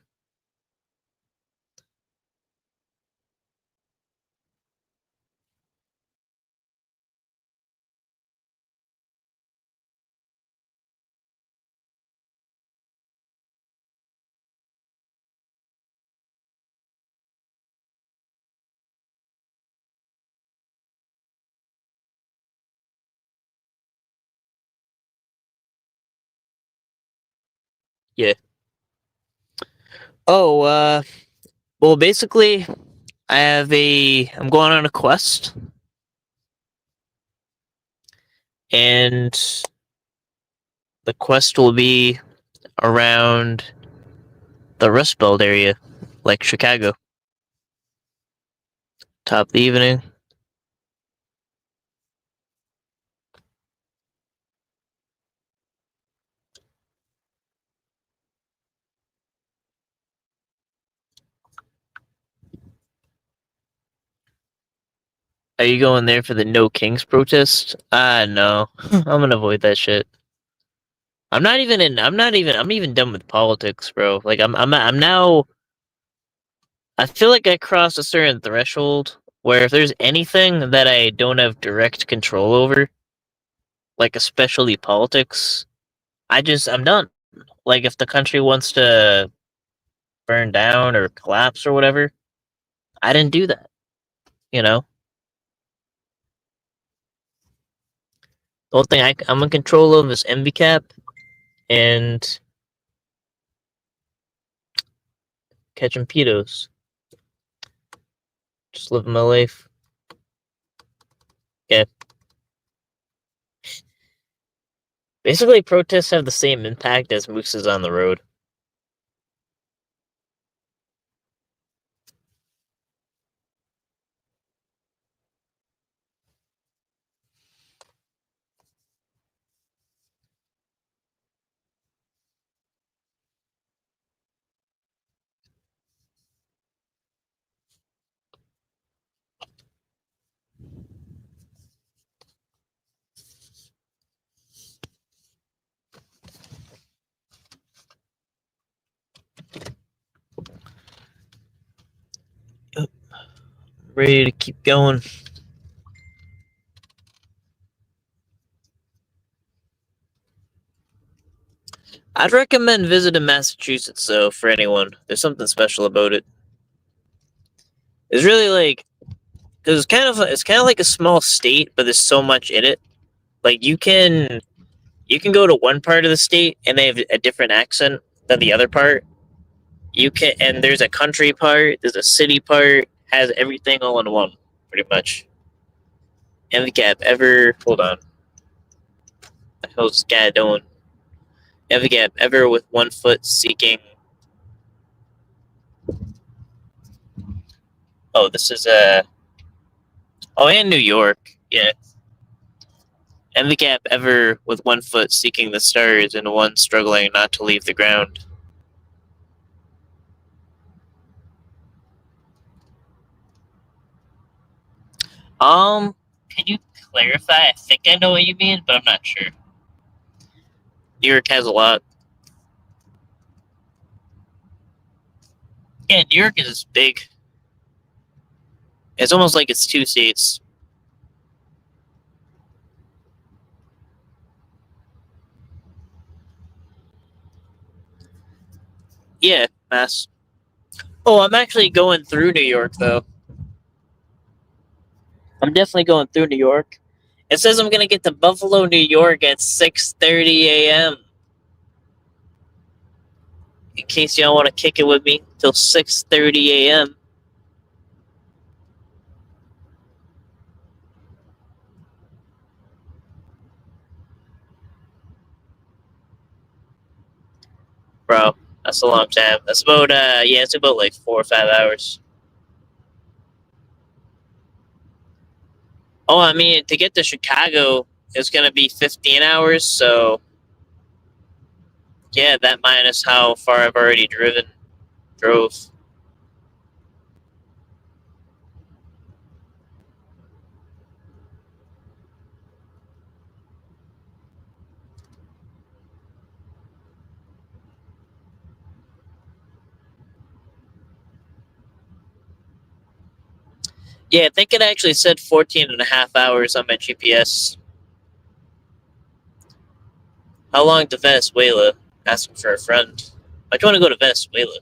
Yeah. Oh, well, basically, I'm going on a quest, and the quest will be around the Rust Belt area, like Chicago. Top of the evening. Are you going there for the No Kings protest? No. I'm gonna avoid that shit. I'm even done with politics, bro. Like I'm now I feel like I crossed a certain threshold where if there's anything that I don't have direct control over, like especially politics, I'm done. Like if the country wants to burn down or collapse or whatever, I didn't do that, you know? The only thing I'm in control of is MV cap and catching pedos. Just living my life. Yeah. Basically, protests have the same impact as mooses on the road. Ready to keep going. I'd recommend visiting Massachusetts, though, for anyone. There's something special about it. It's really like, because it's kind of like a small state, but there's so much in it. Like you can go to one part of the state and they have a different accent than the other part. You can, and there's a country part, there's a city part, has everything all in one, pretty much. And the gap ever, hold on, the hell's guy doing? And the gap ever with one foot seeking. Oh, this is oh, and New York, yeah. And the gap ever with one foot seeking the stars and one struggling not to leave the ground. Can you clarify? I think I know what you mean, but I'm not sure. New York has a lot. Yeah, New York is big. It's almost like it's two states. Yeah, Mass. Oh, I'm actually going through New York though. I'm definitely going through New York. It says I'm gonna get to Buffalo, New York at 6:30 a.m. In case y'all want to kick it with me till 6:30 a.m. Bro, that's a long time. That's about yeah, it's about like 4 or 5 hours. Oh, I mean, to get to Chicago, it's gonna be 15 hours. So yeah, that minus how far I've already drove. Yeah, I think it actually said 14 and a half hours on my GPS. How long to Venezuela? Asking for a friend. I do want to go to Venezuela.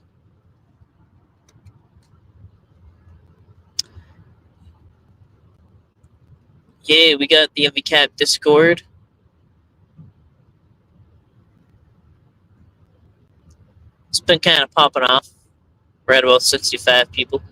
Yeah, we got the MVCap Discord. It's been kind of popping off. We're at about 65 people.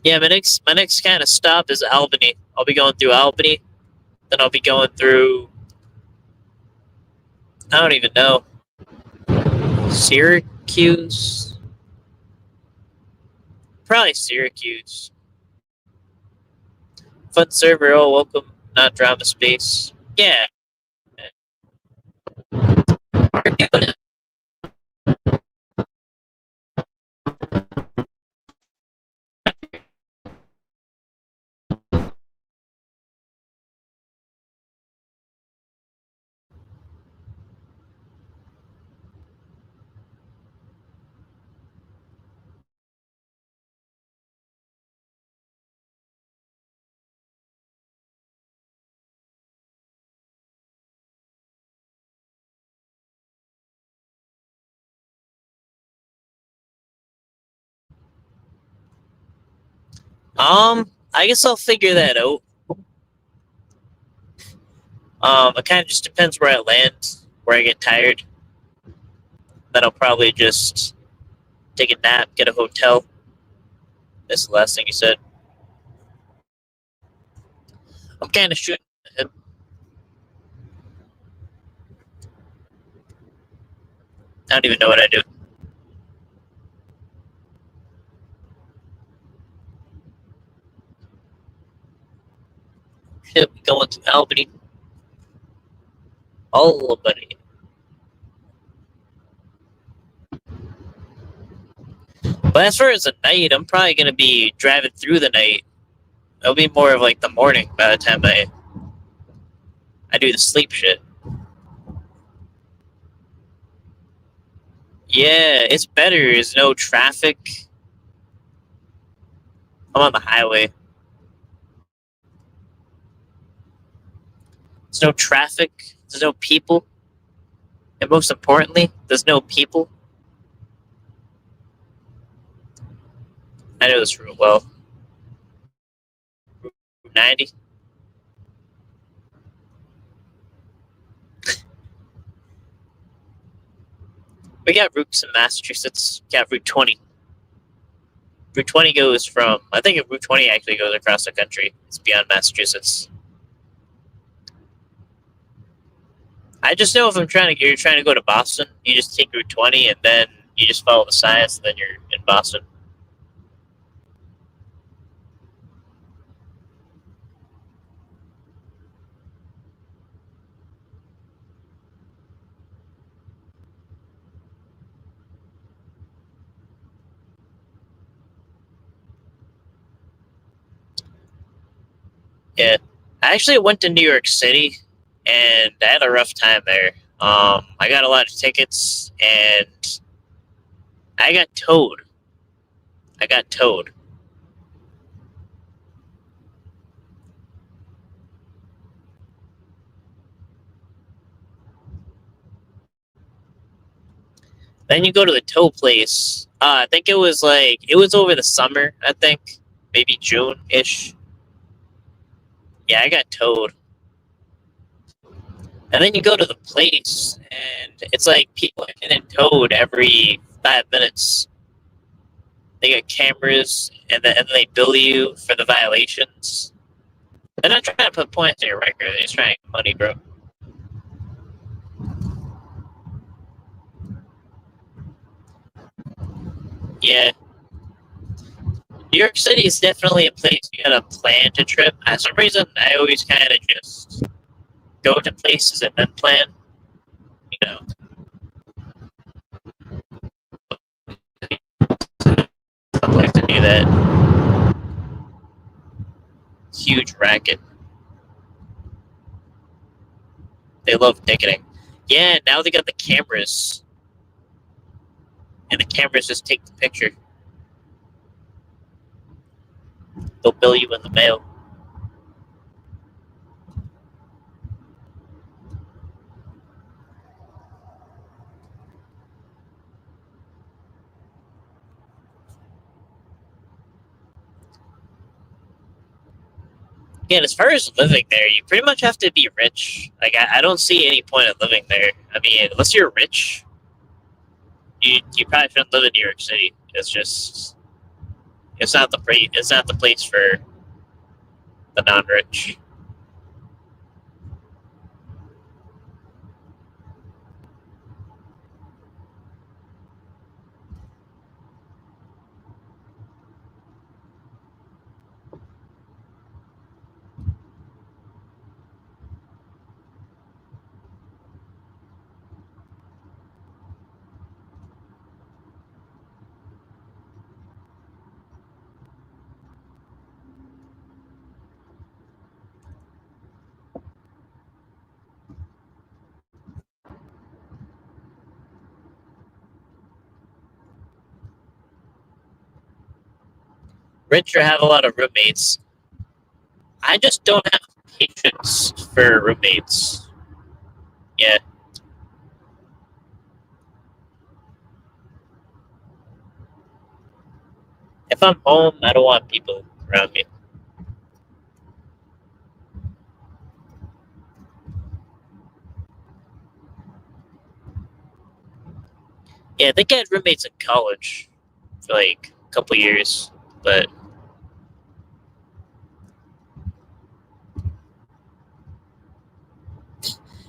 Yeah, my next kind of stop is Albany. I'll be going through Albany, then I'll be going through I don't even know Syracuse, probably Syracuse. Fun server, oh welcome, not drama space. Yeah, I guess I'll figure that out. It kind of just depends where I land, where I get tired. Then I'll probably just take a nap, get a hotel. That's the last thing you said. I'm kind of shooting ahead. I don't even know what I do. Shit, we going to Albany. Albany. But as far as the night, I'm probably gonna be driving through the night. It'll be more of like the morning by the time I do the sleep shit. Yeah, it's better. There's no traffic. I'm on the highway. There's no traffic. There's no people. And most importantly, there's no people. I know this route well. Route 90. We got routes in Massachusetts. We got Route 20. Route 20 goes from, I think Route 20 actually goes across the country. It's beyond Massachusetts. I just know if you're trying to go to Boston, you just take Route 20 and then you just follow the signs and then you're in Boston. Yeah. I actually went to New York City and I had a rough time there. I got a lot of tickets, and I got towed. I got towed. Then you go to the tow place. I think it was over the summer. I think maybe June ish. Yeah, I got towed. And then you go to the place, and it's like people are getting towed every 5 minutes. They got cameras, and they bill you for the violations. They're not trying to put points in your record. They're just trying to get money, bro. Yeah, New York City is definitely a place you gotta plan to trip. For some reason, I always kind of just go to places and then plan. You know, I like to do that. Huge racket. They love ticketing. Yeah, now they got the cameras, and the cameras just take the picture. They'll bill you in the mail. Yeah, and as far as living there, you pretty much have to be rich. Like, I don't see any point in living there. I mean, unless you're rich, you probably shouldn't live in New York City. It's just it's not the place for the non-rich. Rich or have a lot of roommates. I just don't have patience for roommates. Yeah, if I'm home, I don't want people around me. Yeah, I think I had roommates in college for like a couple years, but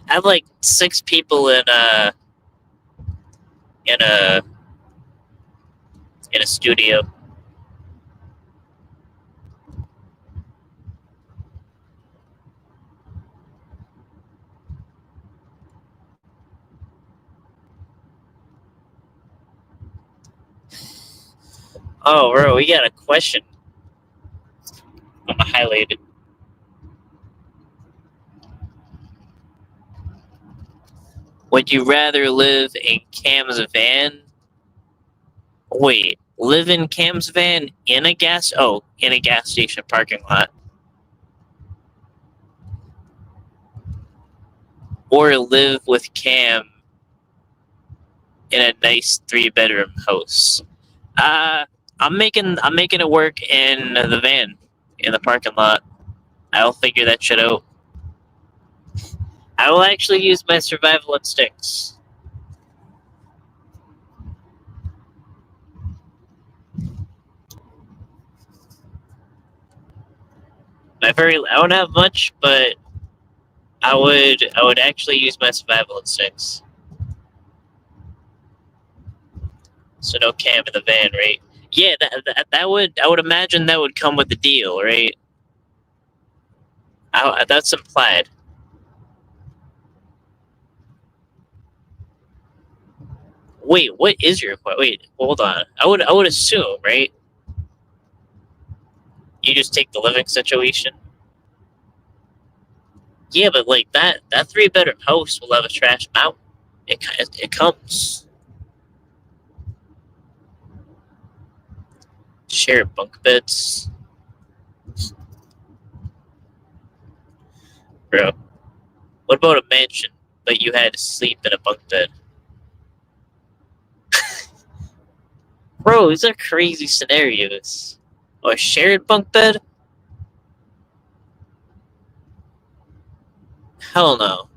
I had like 6 people in a in a studio. Oh, bro, we got a question. I'm highlighted. Would you rather live in Cam's van? Wait, live in Cam's van in a gas? Oh, in a gas station parking lot, or live with Cam in a nice 3 bedroom house? Uh, I'm making it work in the van in the parking lot. I'll figure that shit out. I will actually use my survival instincts. I don't have much, but I would actually use my survival instincts. So no Cam in the van, right? Yeah, that would I would imagine that would come with the deal, right? That's implied. Wait, what is your wait? Hold on. I would assume, right? You just take the living situation. Yeah, but like that 3 bedroom house will have a trash mountain. It comes. Share bunk beds, bro. What about a mansion, but you had to sleep in a bunk bed? Bro, these are crazy scenarios. Or a shared bunk bed? Hell no.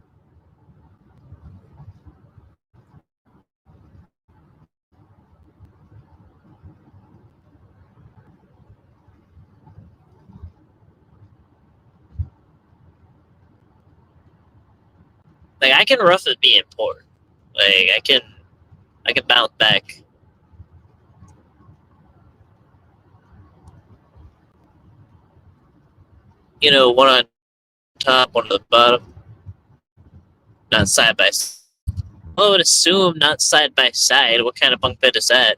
Like I can rough it being poor. Like I can bounce back. One on top, one on the bottom, not side by side. I would assume not side by side. What kind of bunk bed is that?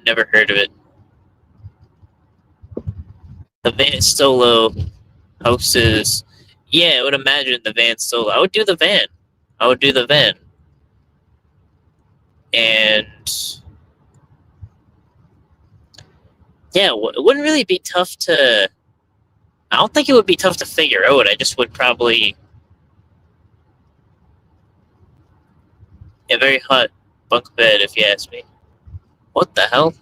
Never heard of it. The Van Solo houses. Yeah, I would imagine the Van Solo. I would do the van. I would do the van. And yeah, it wouldn't really be tough to. I don't think it would be tough to figure out. I just would probably a very hot bunk bed, if you ask me. What the hell?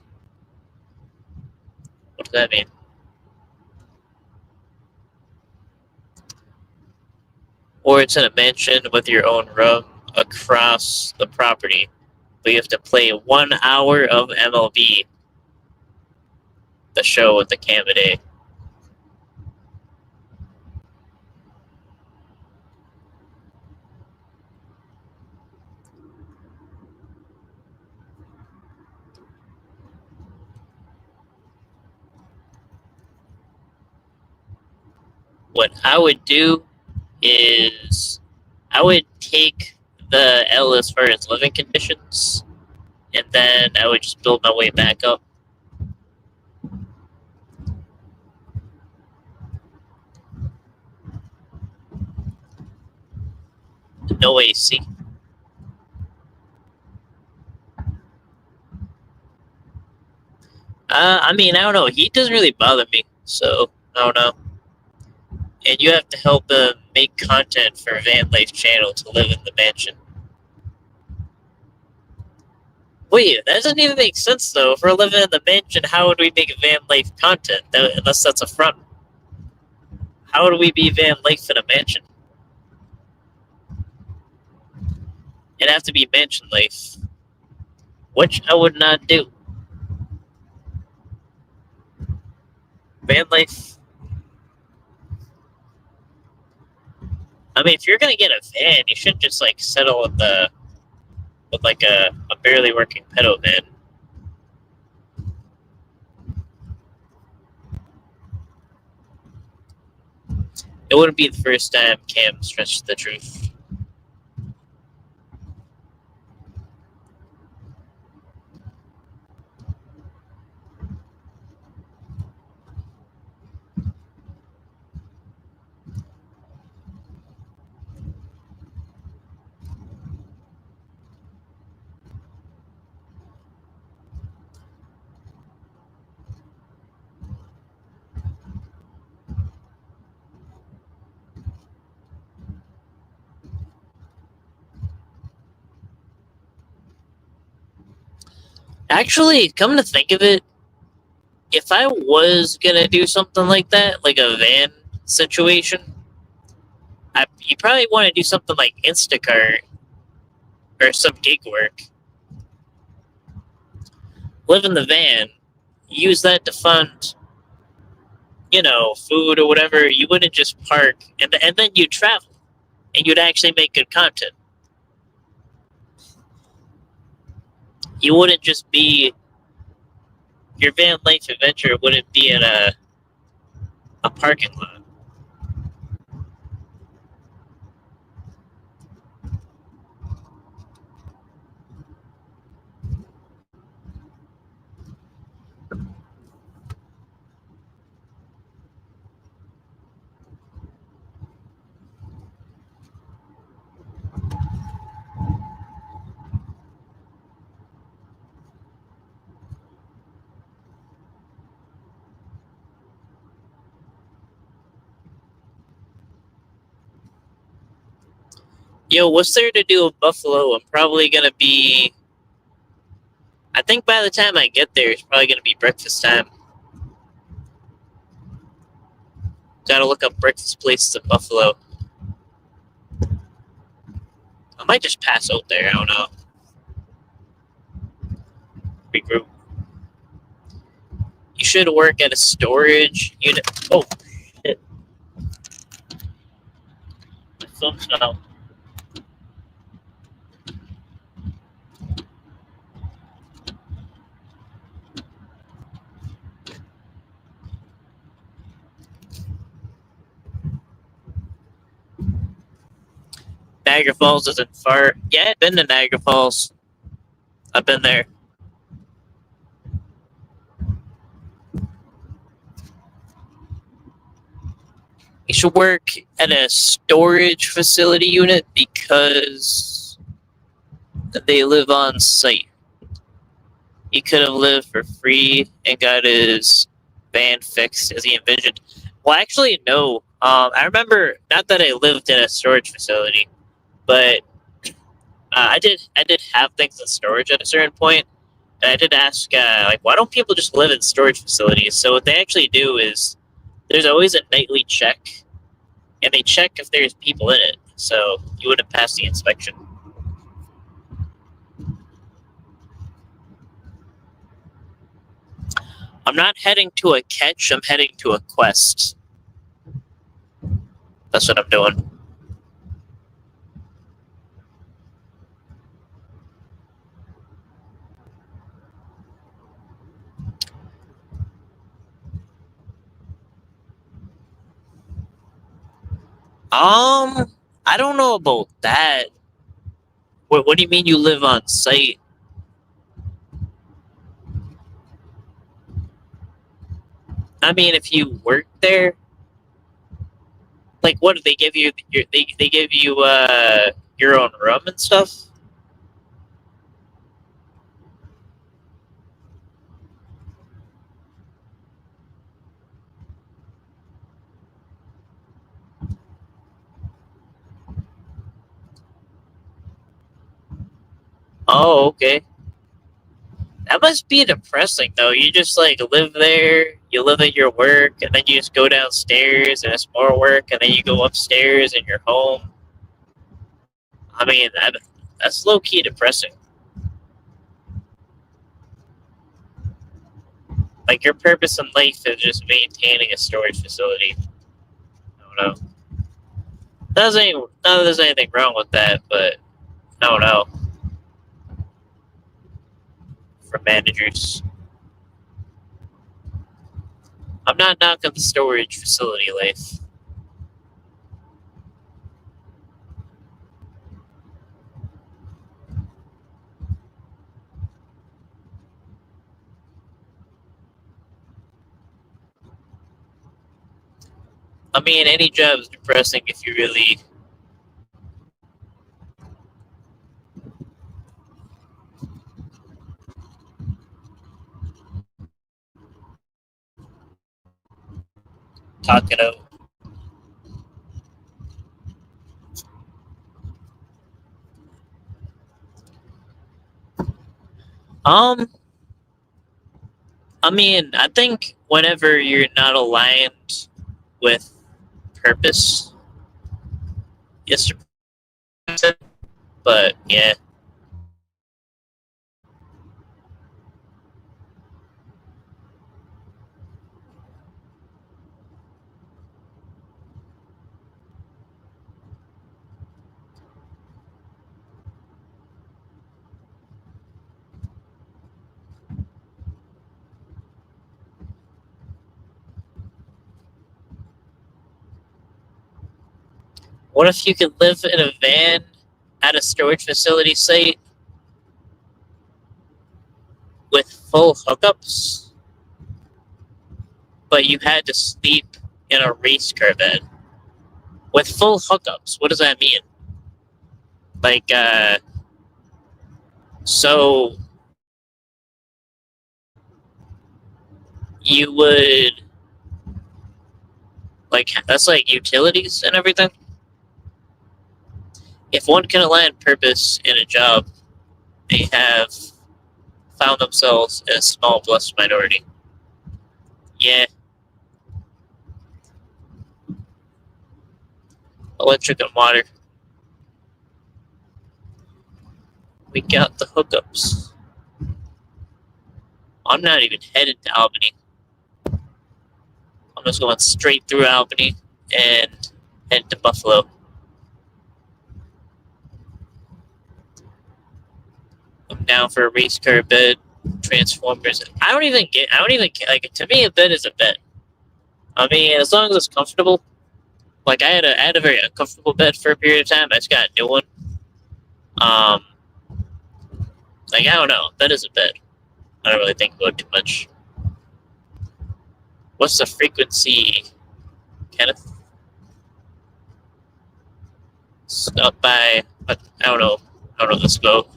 What does that mean? Or it's in a mansion with your own room across the property, but you have to play 1 hour of MLB, the show with the candidate. What I would do is I would take the L as far as living conditions, and then I would just build my way back up. No AC. I mean, I don't know. Heat doesn't really bother me, so I don't know. And you have to help make content for Van Life channel to live in the mansion. Wait, that doesn't even make sense though. If we're living in the mansion, how would we make van life content? Unless that's a front. How would we be van life in a mansion? It'd have to be mansion life, which I would not do. Van life. I mean, if you're gonna get a van, you shouldn't just like settle with like a barely working pedo van. It wouldn't be the first time Cam stretched the truth. Actually, come to think of it, if I was gonna do something like that, like a van situation, you probably want to do something like Instacart or some gig work. Live in the van, use that to fund, food or whatever. You wouldn't just park and then you'd travel and you'd actually make good content. You wouldn't just be your van life adventure wouldn't be in a parking lot. Yo, what's there to do in Buffalo? I'm probably gonna be. I think by the time I get there, it's probably gonna be breakfast time. Gotta look up breakfast places in Buffalo. I might just pass out there. I don't know. Regroup. You should work at a storage unit. Oh, shit. My phone's not out. Niagara Falls isn't far. Yeah, I've been to Niagara Falls. I've been there. You should work at a storage facility unit because they live on site. He could have lived for free and got his van fixed as he envisioned. Well, actually, no. I remember not that I lived in a storage facility, but I did have things in storage at a certain point, and I did ask like, why don't people just live in storage facilities? So what they actually do is there's always a nightly check, and they check if there's people in it, so you wouldn't pass the inspection. I'm not heading to a catch. I'm heading to a quest. That's what I'm doing. I don't know about that. What do you mean you live on site? I mean, if you work there, like, what do they give you? They give you your own room and stuff. Oh, okay. That must be depressing, though. You just like live there, you live at your work, and then you just go downstairs and it's more work, and then you go upstairs and you're home. I mean, that's low key depressing. Like your purpose in life is just maintaining a storage facility. I don't know. Not that there's anything wrong with that, but I don't know. For managers, I'm not knocking the storage facility life. I mean, any job is depressing if you really. Talk it out. Um, I mean, I think whenever you're not aligned with purpose, it's depressing. But yeah, what if you could live in a van at a storage facility site with full hookups, but you had to sleep in a race car bed with full hookups? What does that mean? Like, so you would like that's like utilities and everything. If one can align purpose in a job, they have found themselves in a small blessed minority. Yeah. Electric and water. We got the hookups. I'm not even headed to Albany. I'm just going straight through Albany and head to Buffalo. I'm down for a race car bed, Transformers. I don't even like, to me, a bed is a bed. I mean, as long as it's comfortable. Like, I had a very uncomfortable bed for a period of time. I just got a new one. Like, I don't know. Bed is a bed. I don't really think about it too much. What's the frequency, Kenneth? Stop by, but I don't know. Let's go.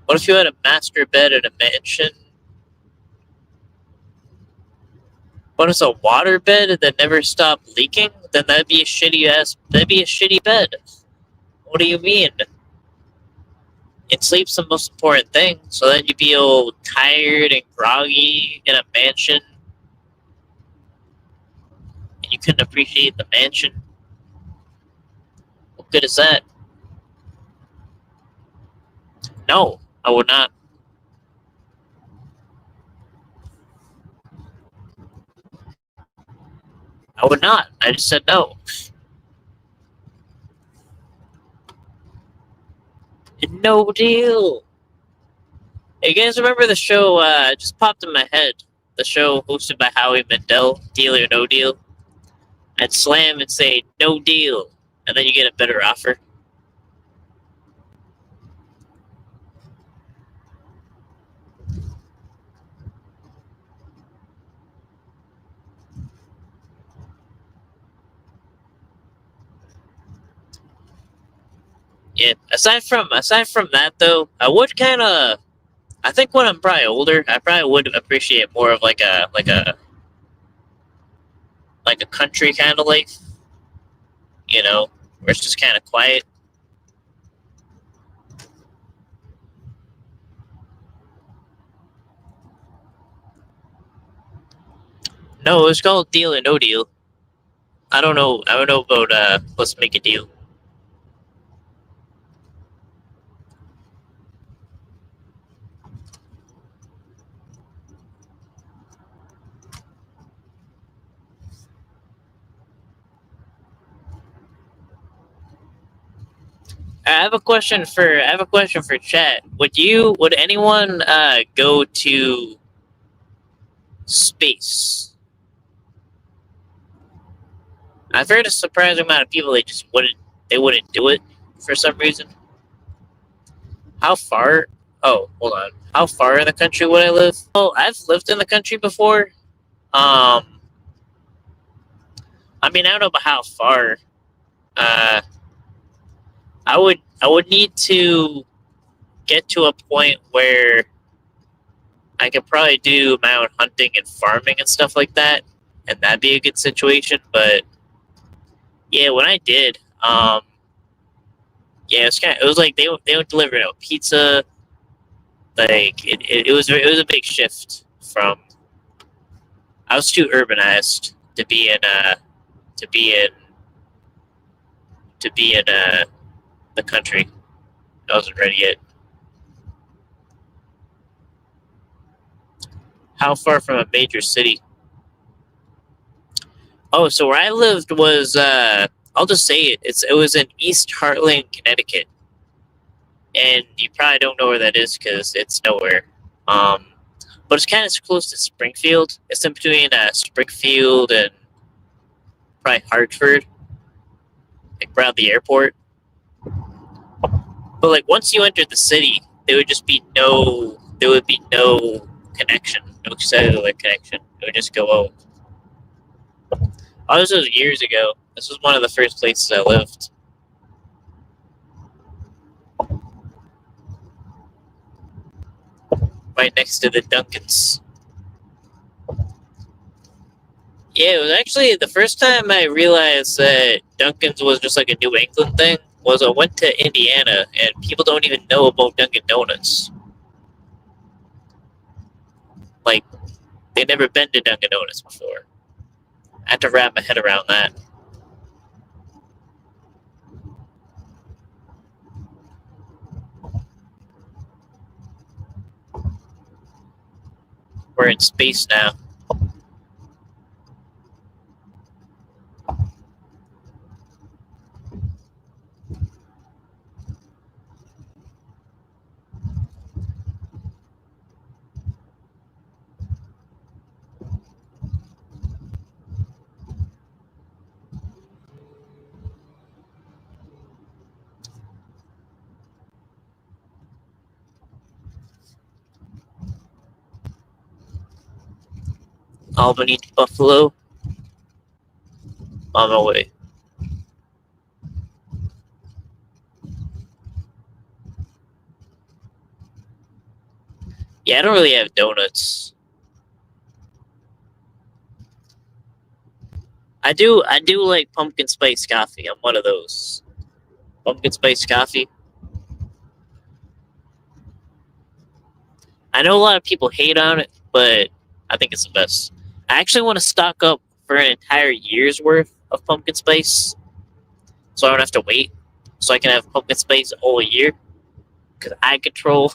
What if you had a master bed at a mansion? What is a water bed that never stopped leaking? Then that'd be a shitty bed. What do you mean? And sleep's the most important thing, so then you'd be all tired and groggy in a mansion. And you couldn't appreciate the mansion. What good is that? No, I would not. I would not. I just said no. No deal. Hey, you guys remember the show, just popped in my head. The show hosted by Howie Mandel, Deal or No Deal? I'd slam and say, no deal. And then you get a better offer. Yeah, aside from that though, I think when I'm probably older, I probably would appreciate more of like a country kind of life, where it's just kind of quiet. No, it's called Deal or No Deal. I don't know about let's make a deal. I have a question for chat. Would anyone go to space? I've heard a surprising amount of people they wouldn't do it for some reason. How far? Oh, hold on. How far in the country would I live? Oh, I've lived in the country before. I mean, I don't know about how far. I would need to get to a point where I could probably do my own hunting and farming and stuff like that, and that'd be a good situation. But yeah, when I did, yeah, it was like they would deliver pizza. Like it was a big shift from. I was too urbanized to be in the country. I wasn't ready yet. How far from a major city? Oh, so where I lived was I'll just say it. It was in East Hartland, Connecticut, and you probably don't know where that is because it's nowhere. But it's kind of close to Springfield. It's in between Springfield and probably Hartford, like around the airport. But like once you entered the city, there would be no connection, no cellular connection. It would just go out. Oh, this was years ago. This was one of the first places I lived. Right next to the Dunkins. Yeah, it was actually the first time I realized that Dunkin's was just like a New England thing. Was I went to Indiana and people don't even know about Dunkin' Donuts. Like they've never been to Dunkin' Donuts before. I had to wrap my head around that. We're in space now. Albany to Buffalo. On my way. Yeah, I don't really have donuts. I do like pumpkin spice coffee. I'm one of those. Pumpkin spice coffee. I know a lot of people hate on it, but I think it's the best. I actually want to stock up for an entire year's worth of pumpkin spice, so I don't have to wait. So I can have pumpkin spice all year, because I control,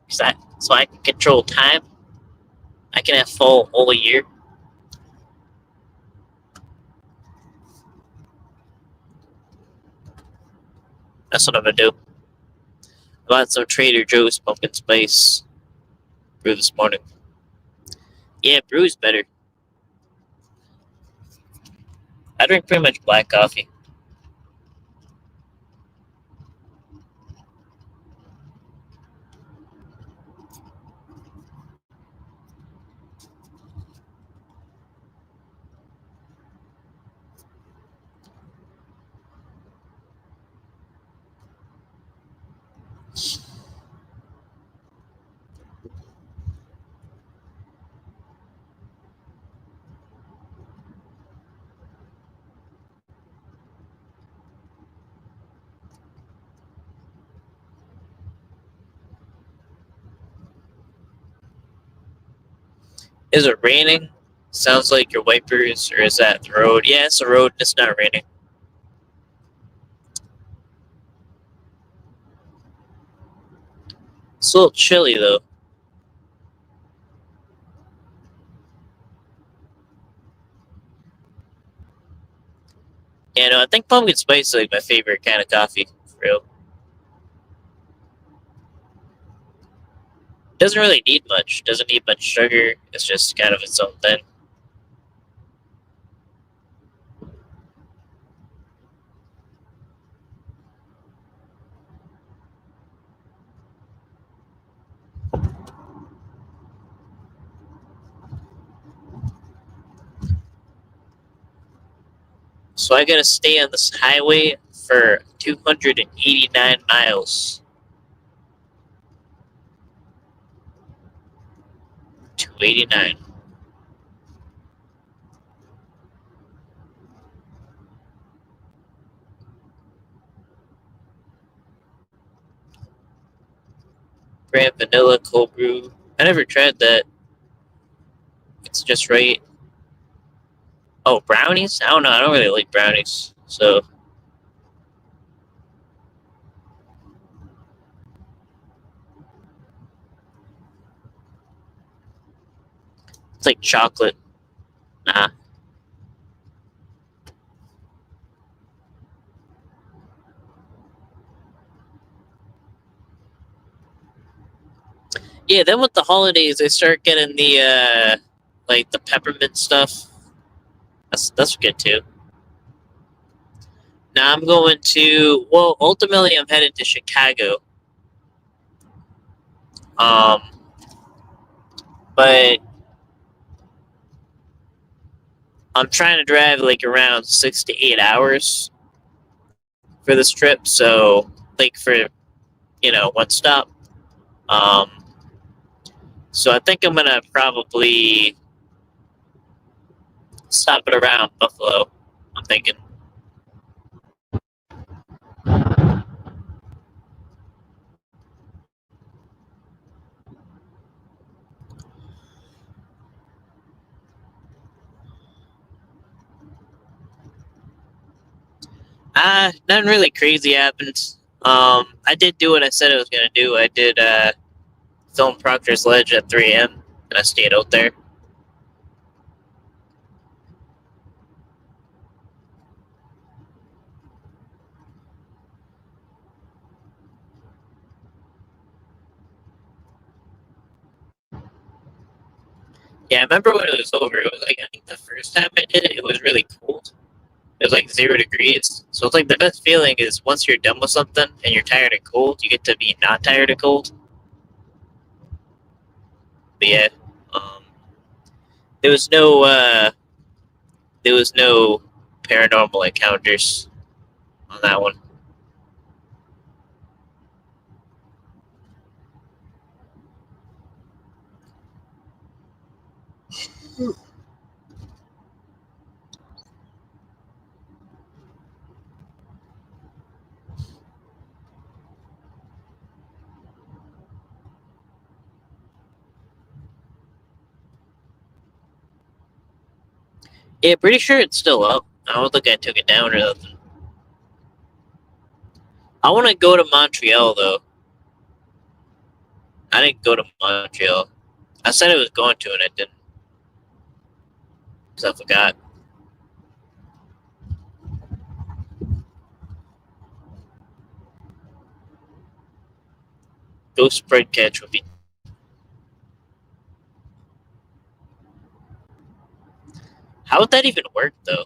so I can control time. I can have fall all year. That's what I'm gonna do. I bought some Trader Joe's pumpkin spice brew this morning. Yeah, brew's better. I drink pretty much black coffee. Is it raining? Sounds like your wipers, or is that the road? Yeah, it's the road and it's not raining. It's a little chilly though. Yeah, no, I think pumpkin spice is like my favorite kind of coffee, for real. Doesn't really need much. Doesn't need much sugar. It's just kind of its own thing. So I gotta stay on this highway for 289 miles. 289. Grand vanilla cold brew. I never tried that. It's just right. Oh, brownies? I don't know. I don't really like brownies. So it's like chocolate. Nah. Yeah, then with the holidays, they start getting the like the peppermint stuff. That's good too. Now I'm going to. Well, ultimately, I'm headed to Chicago. Um, but I'm trying to drive like around 6 to 8 hours for this trip, so like for one stop. Um, so I think I'm gonna probably stop at around Buffalo. I'm thinking. Nothing really crazy happened. I did do what I said I was gonna do. I did film Proctor's Ledge at 3 a.m. and I stayed out there. Yeah, I remember when it was over. It was like I think the first time I did it, it was really cold. It was like 0 degrees. So it's like the best feeling is once you're done with something and you're tired and cold, you get to be not tired and cold. But yeah, um, there was no there was no paranormal encounters on that one. Yeah, pretty sure it's still up. I don't think I took it down or nothing. I want to go to Montreal though. I didn't go to Montreal. I said I was going to and I didn't because I forgot. Ghost spread catch would be. How would that even work though?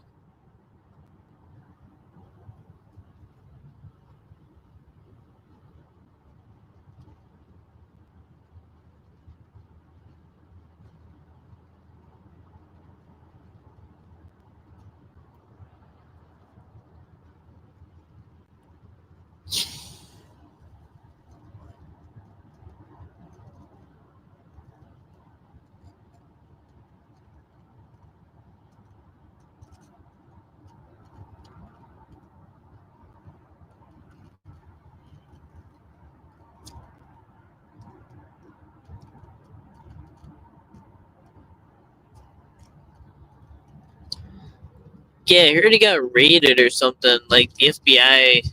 Yeah, I heard he got raided or something. Like the FBI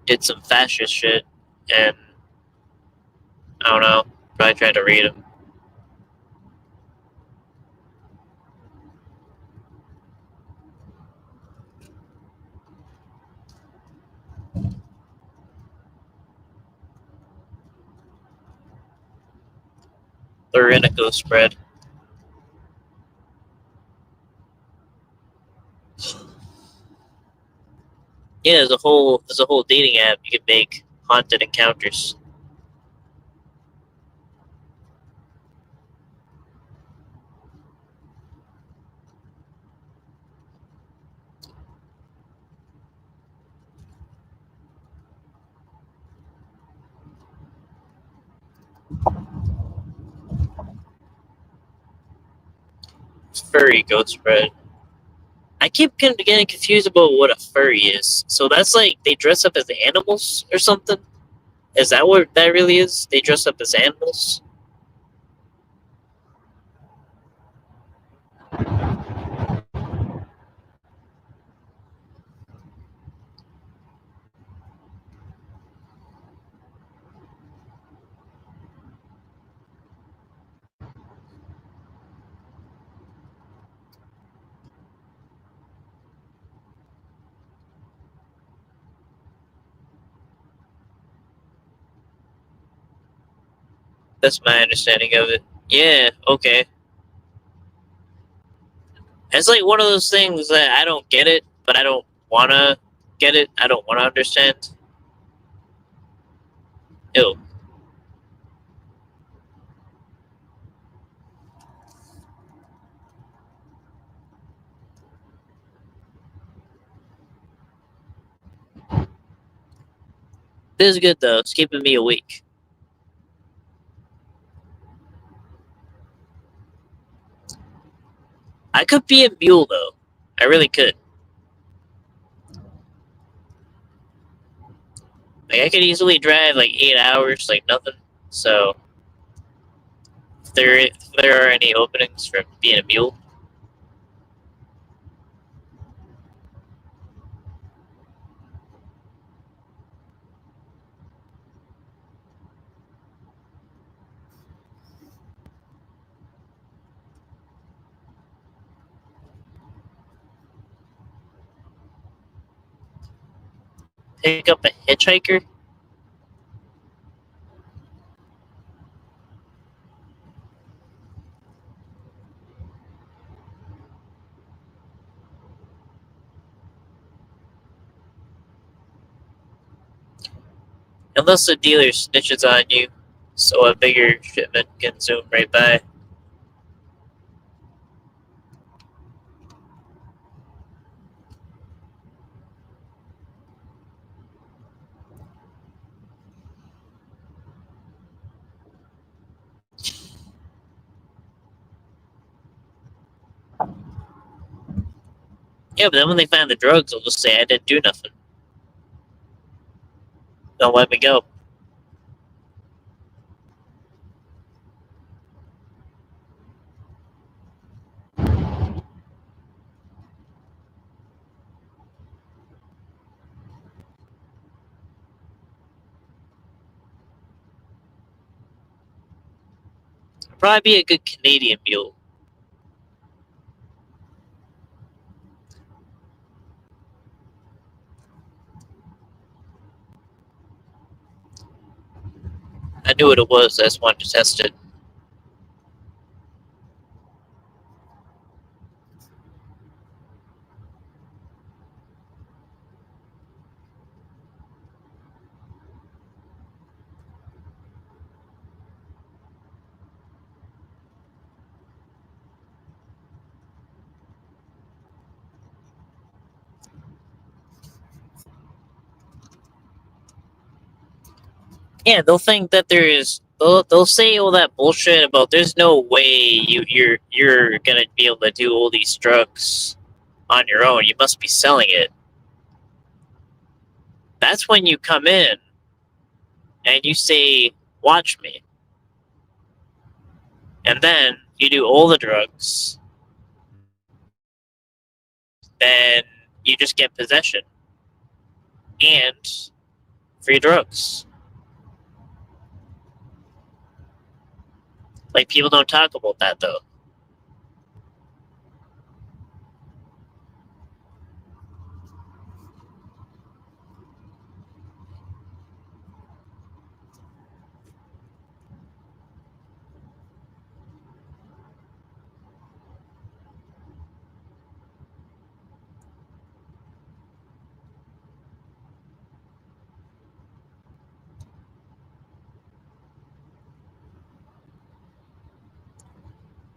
did some fascist shit, and I don't know. Probably tried to raid him. They're in a ghost spread. Yeah, there's a whole dating app you can make haunted encounters. It's furry ghost spread. I keep getting confused about what a furry is. So that's like they dress up as animals or something. Is that what that really is? They dress up as animals. That's my understanding of it. Yeah, okay. It's like one of those things that I don't get it, but I don't wanna get it. I don't wanna understand. Ew. It is good though. It's keeping me awake. I could be a mule though. I really could. Like I could easily drive like 8 hours, like nothing. So if there are any openings for being a mule, pick up a hitchhiker. Unless the dealer snitches on you, so a bigger shipment can zoom right by. Yeah, but then when they find the drugs, they'll just say I didn't do nothing. Don't let me go. I'd probably be a good Canadian mule. I knew what it was. I just wanted to test it. Yeah, they'll think that there is. They'll say all that bullshit about there's no way you're gonna be able to do all these drugs on your own. You must be selling it. That's when you come in and you say, "Watch me," and then you do all the drugs. Then you just get possession and free drugs. Like people don't talk about that though.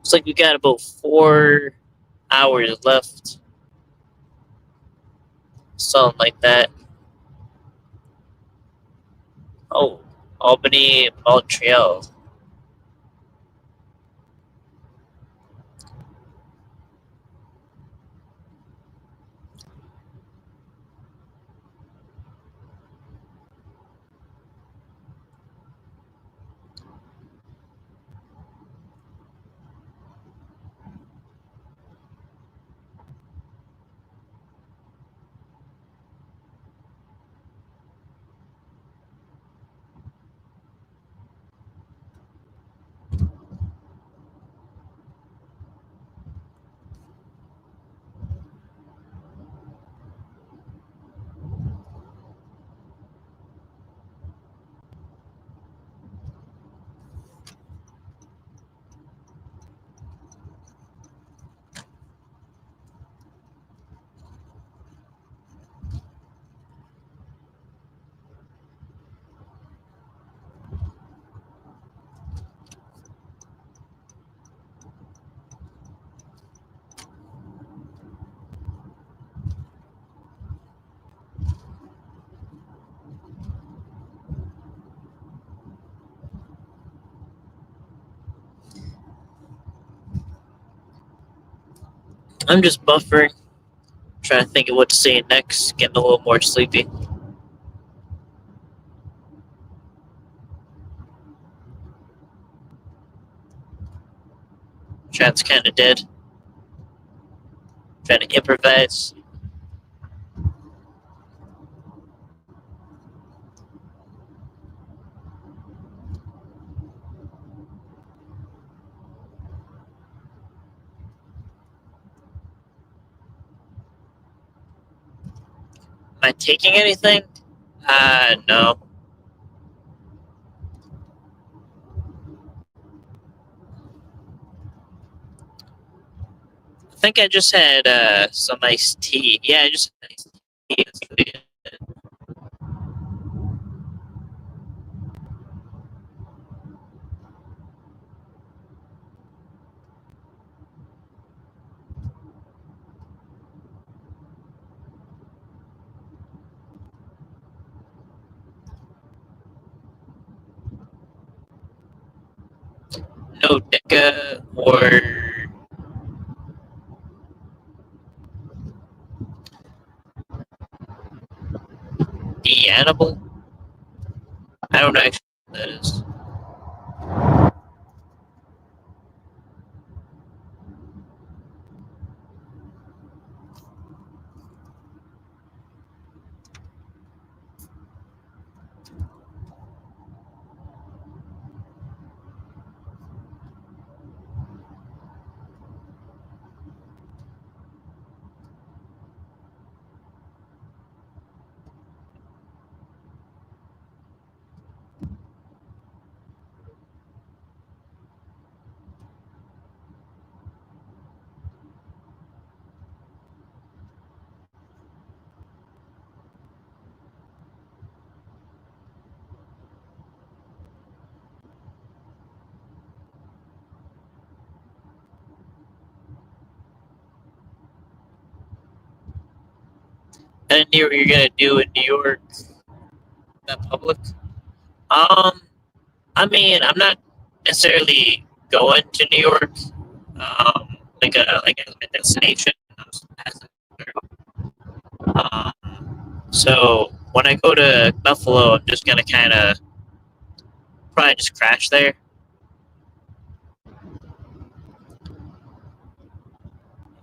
It's like we got about 4 hours left. Something like that. Oh, Albany, Montreal. I'm just buffering, trying to think of what to say next, getting a little more sleepy. Chat's kind of dead. Trying to improvise. Am I taking anything? No. I think I just had some iced tea. Yeah, I just had iced tea. No Deca or the animal. I don't know actually what that is. I didn't know what you're gonna do in New York. That public. Um, I mean, I'm not necessarily going to New York. Like a destination. Um, so when I go to Buffalo, I'm just gonna kind of probably just crash there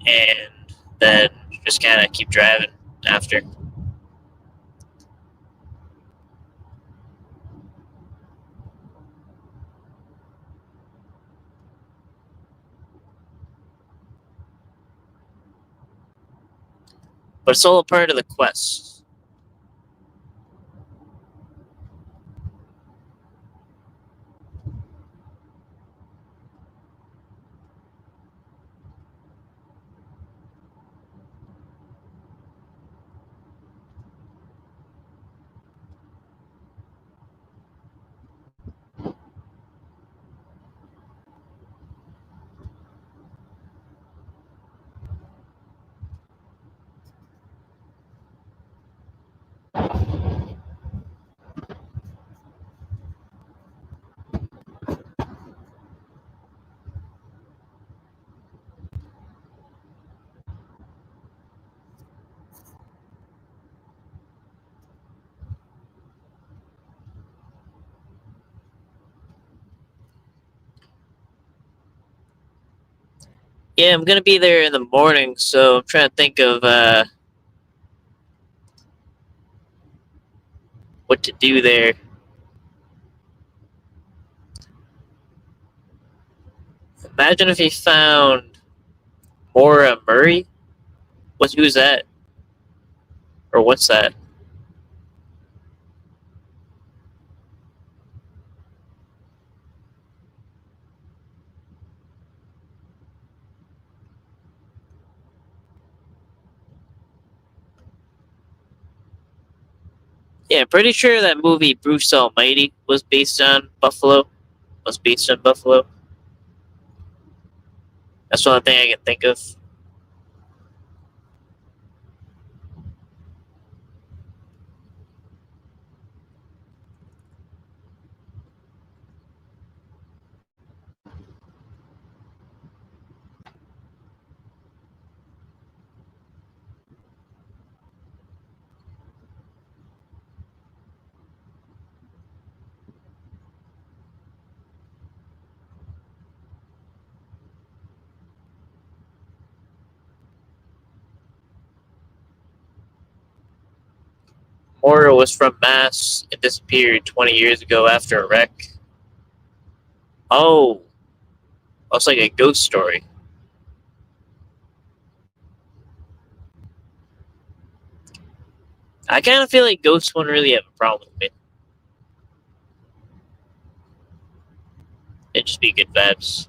and then just kind of keep driving after. But it's all a part of the quest. Yeah, I'm gonna be there in the morning, so I'm trying to think of what to do there. Imagine if he found Maura Murray. Who's that? Or what's that? Yeah, I'm pretty sure that movie Bruce Almighty was based on Buffalo. Was based on Buffalo. That's the only thing I can think of. Mora was from Mass and disappeared 20 years ago after a wreck. Oh, that's like a ghost story. I kind of feel like ghosts wouldn't really have a problem with it. It'd just be good vibes.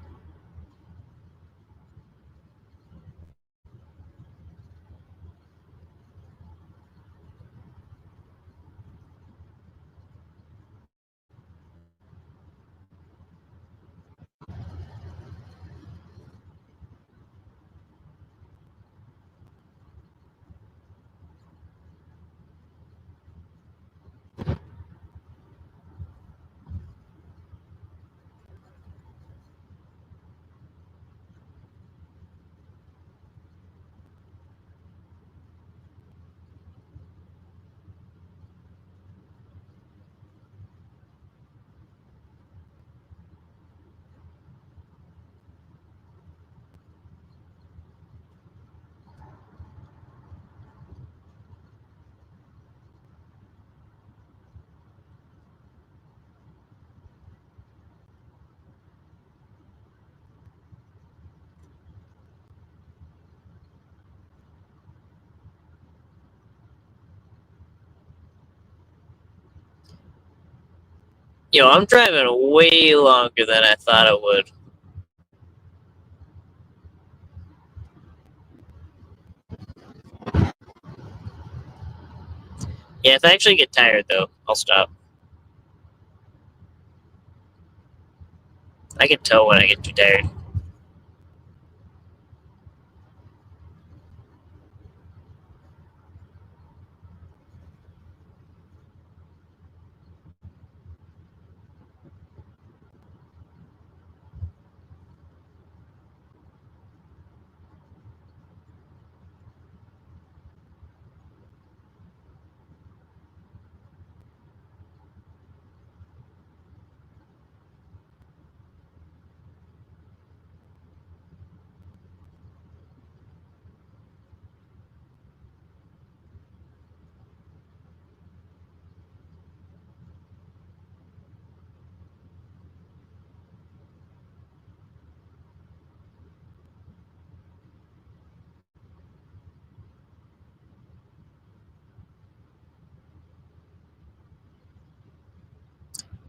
Yo, I'm driving way longer than I thought I would. Yeah, if I actually get tired though, I'll stop. I can tell when I get too tired.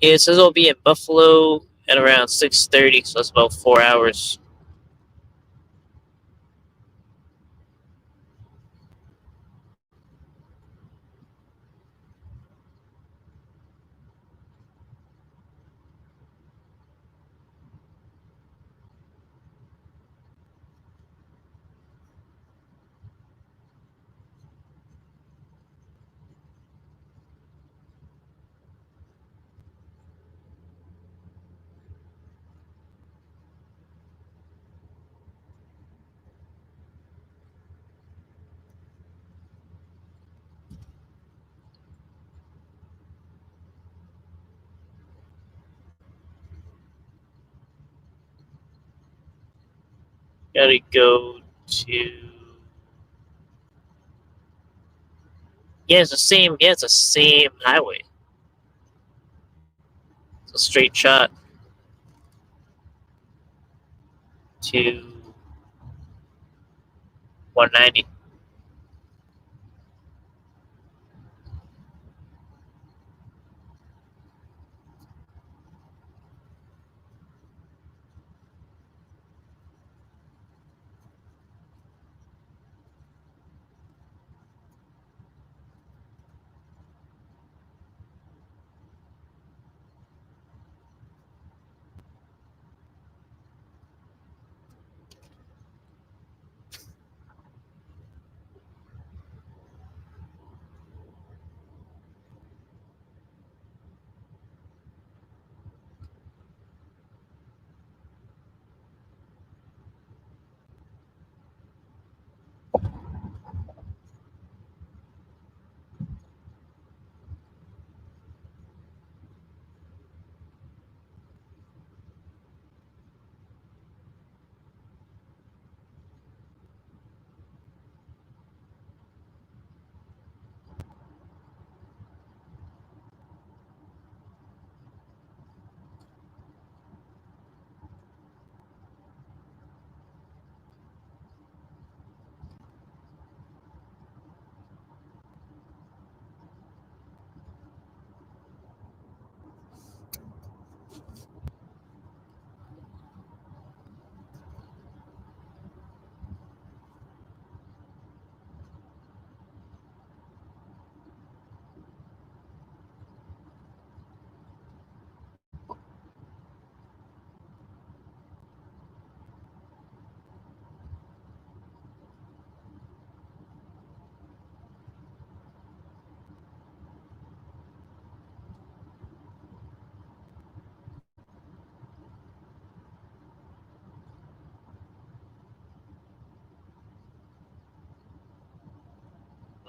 Yeah, it says I'll be in Buffalo at around 6:30, so that's about 4 hours. Gotta go to. Yeah, it's the same. Yeah, it's the same highway. It's a straight shot to 190.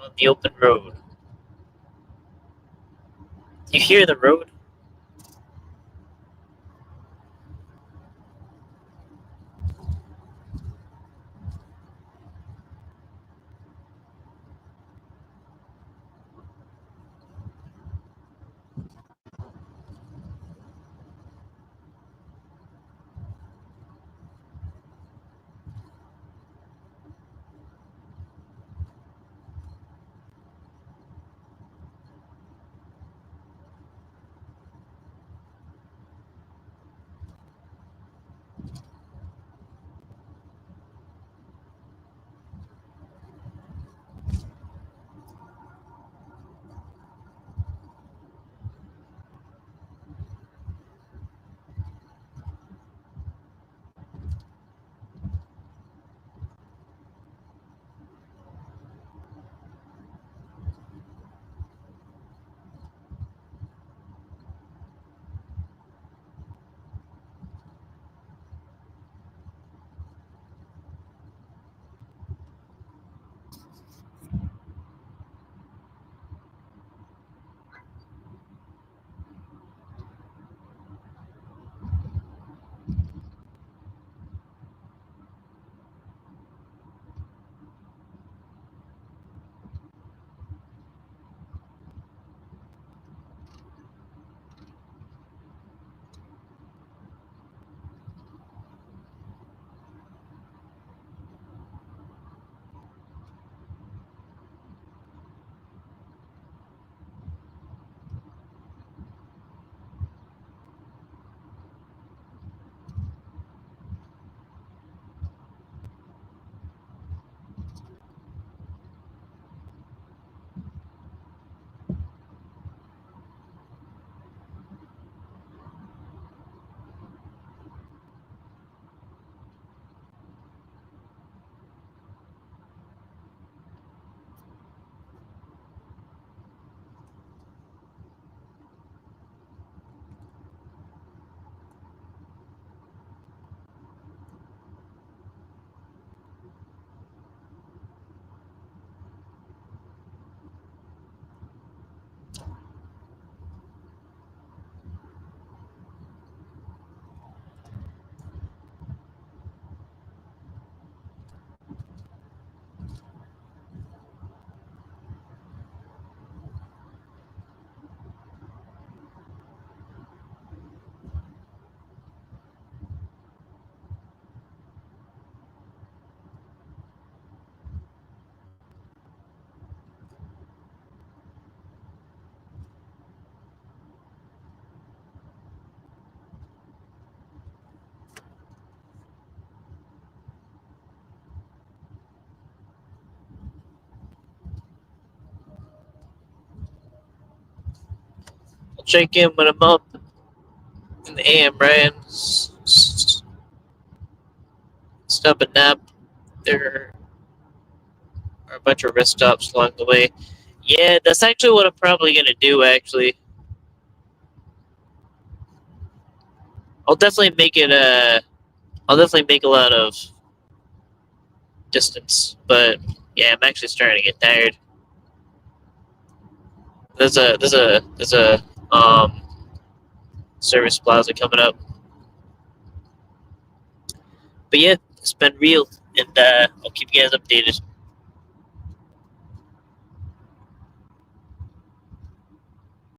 on the open road. You hear the road? I'll check in when I'm up in the AM, Ryan. Stop and nap. There are a bunch of rest stops along the way. Yeah, that's actually what I'm probably gonna do. Actually, I'll definitely make it. I'll definitely make a lot of distance, but yeah, I'm actually starting to get tired. There's a service plaza coming up. But yeah, it's been real, and I'll keep you guys updated.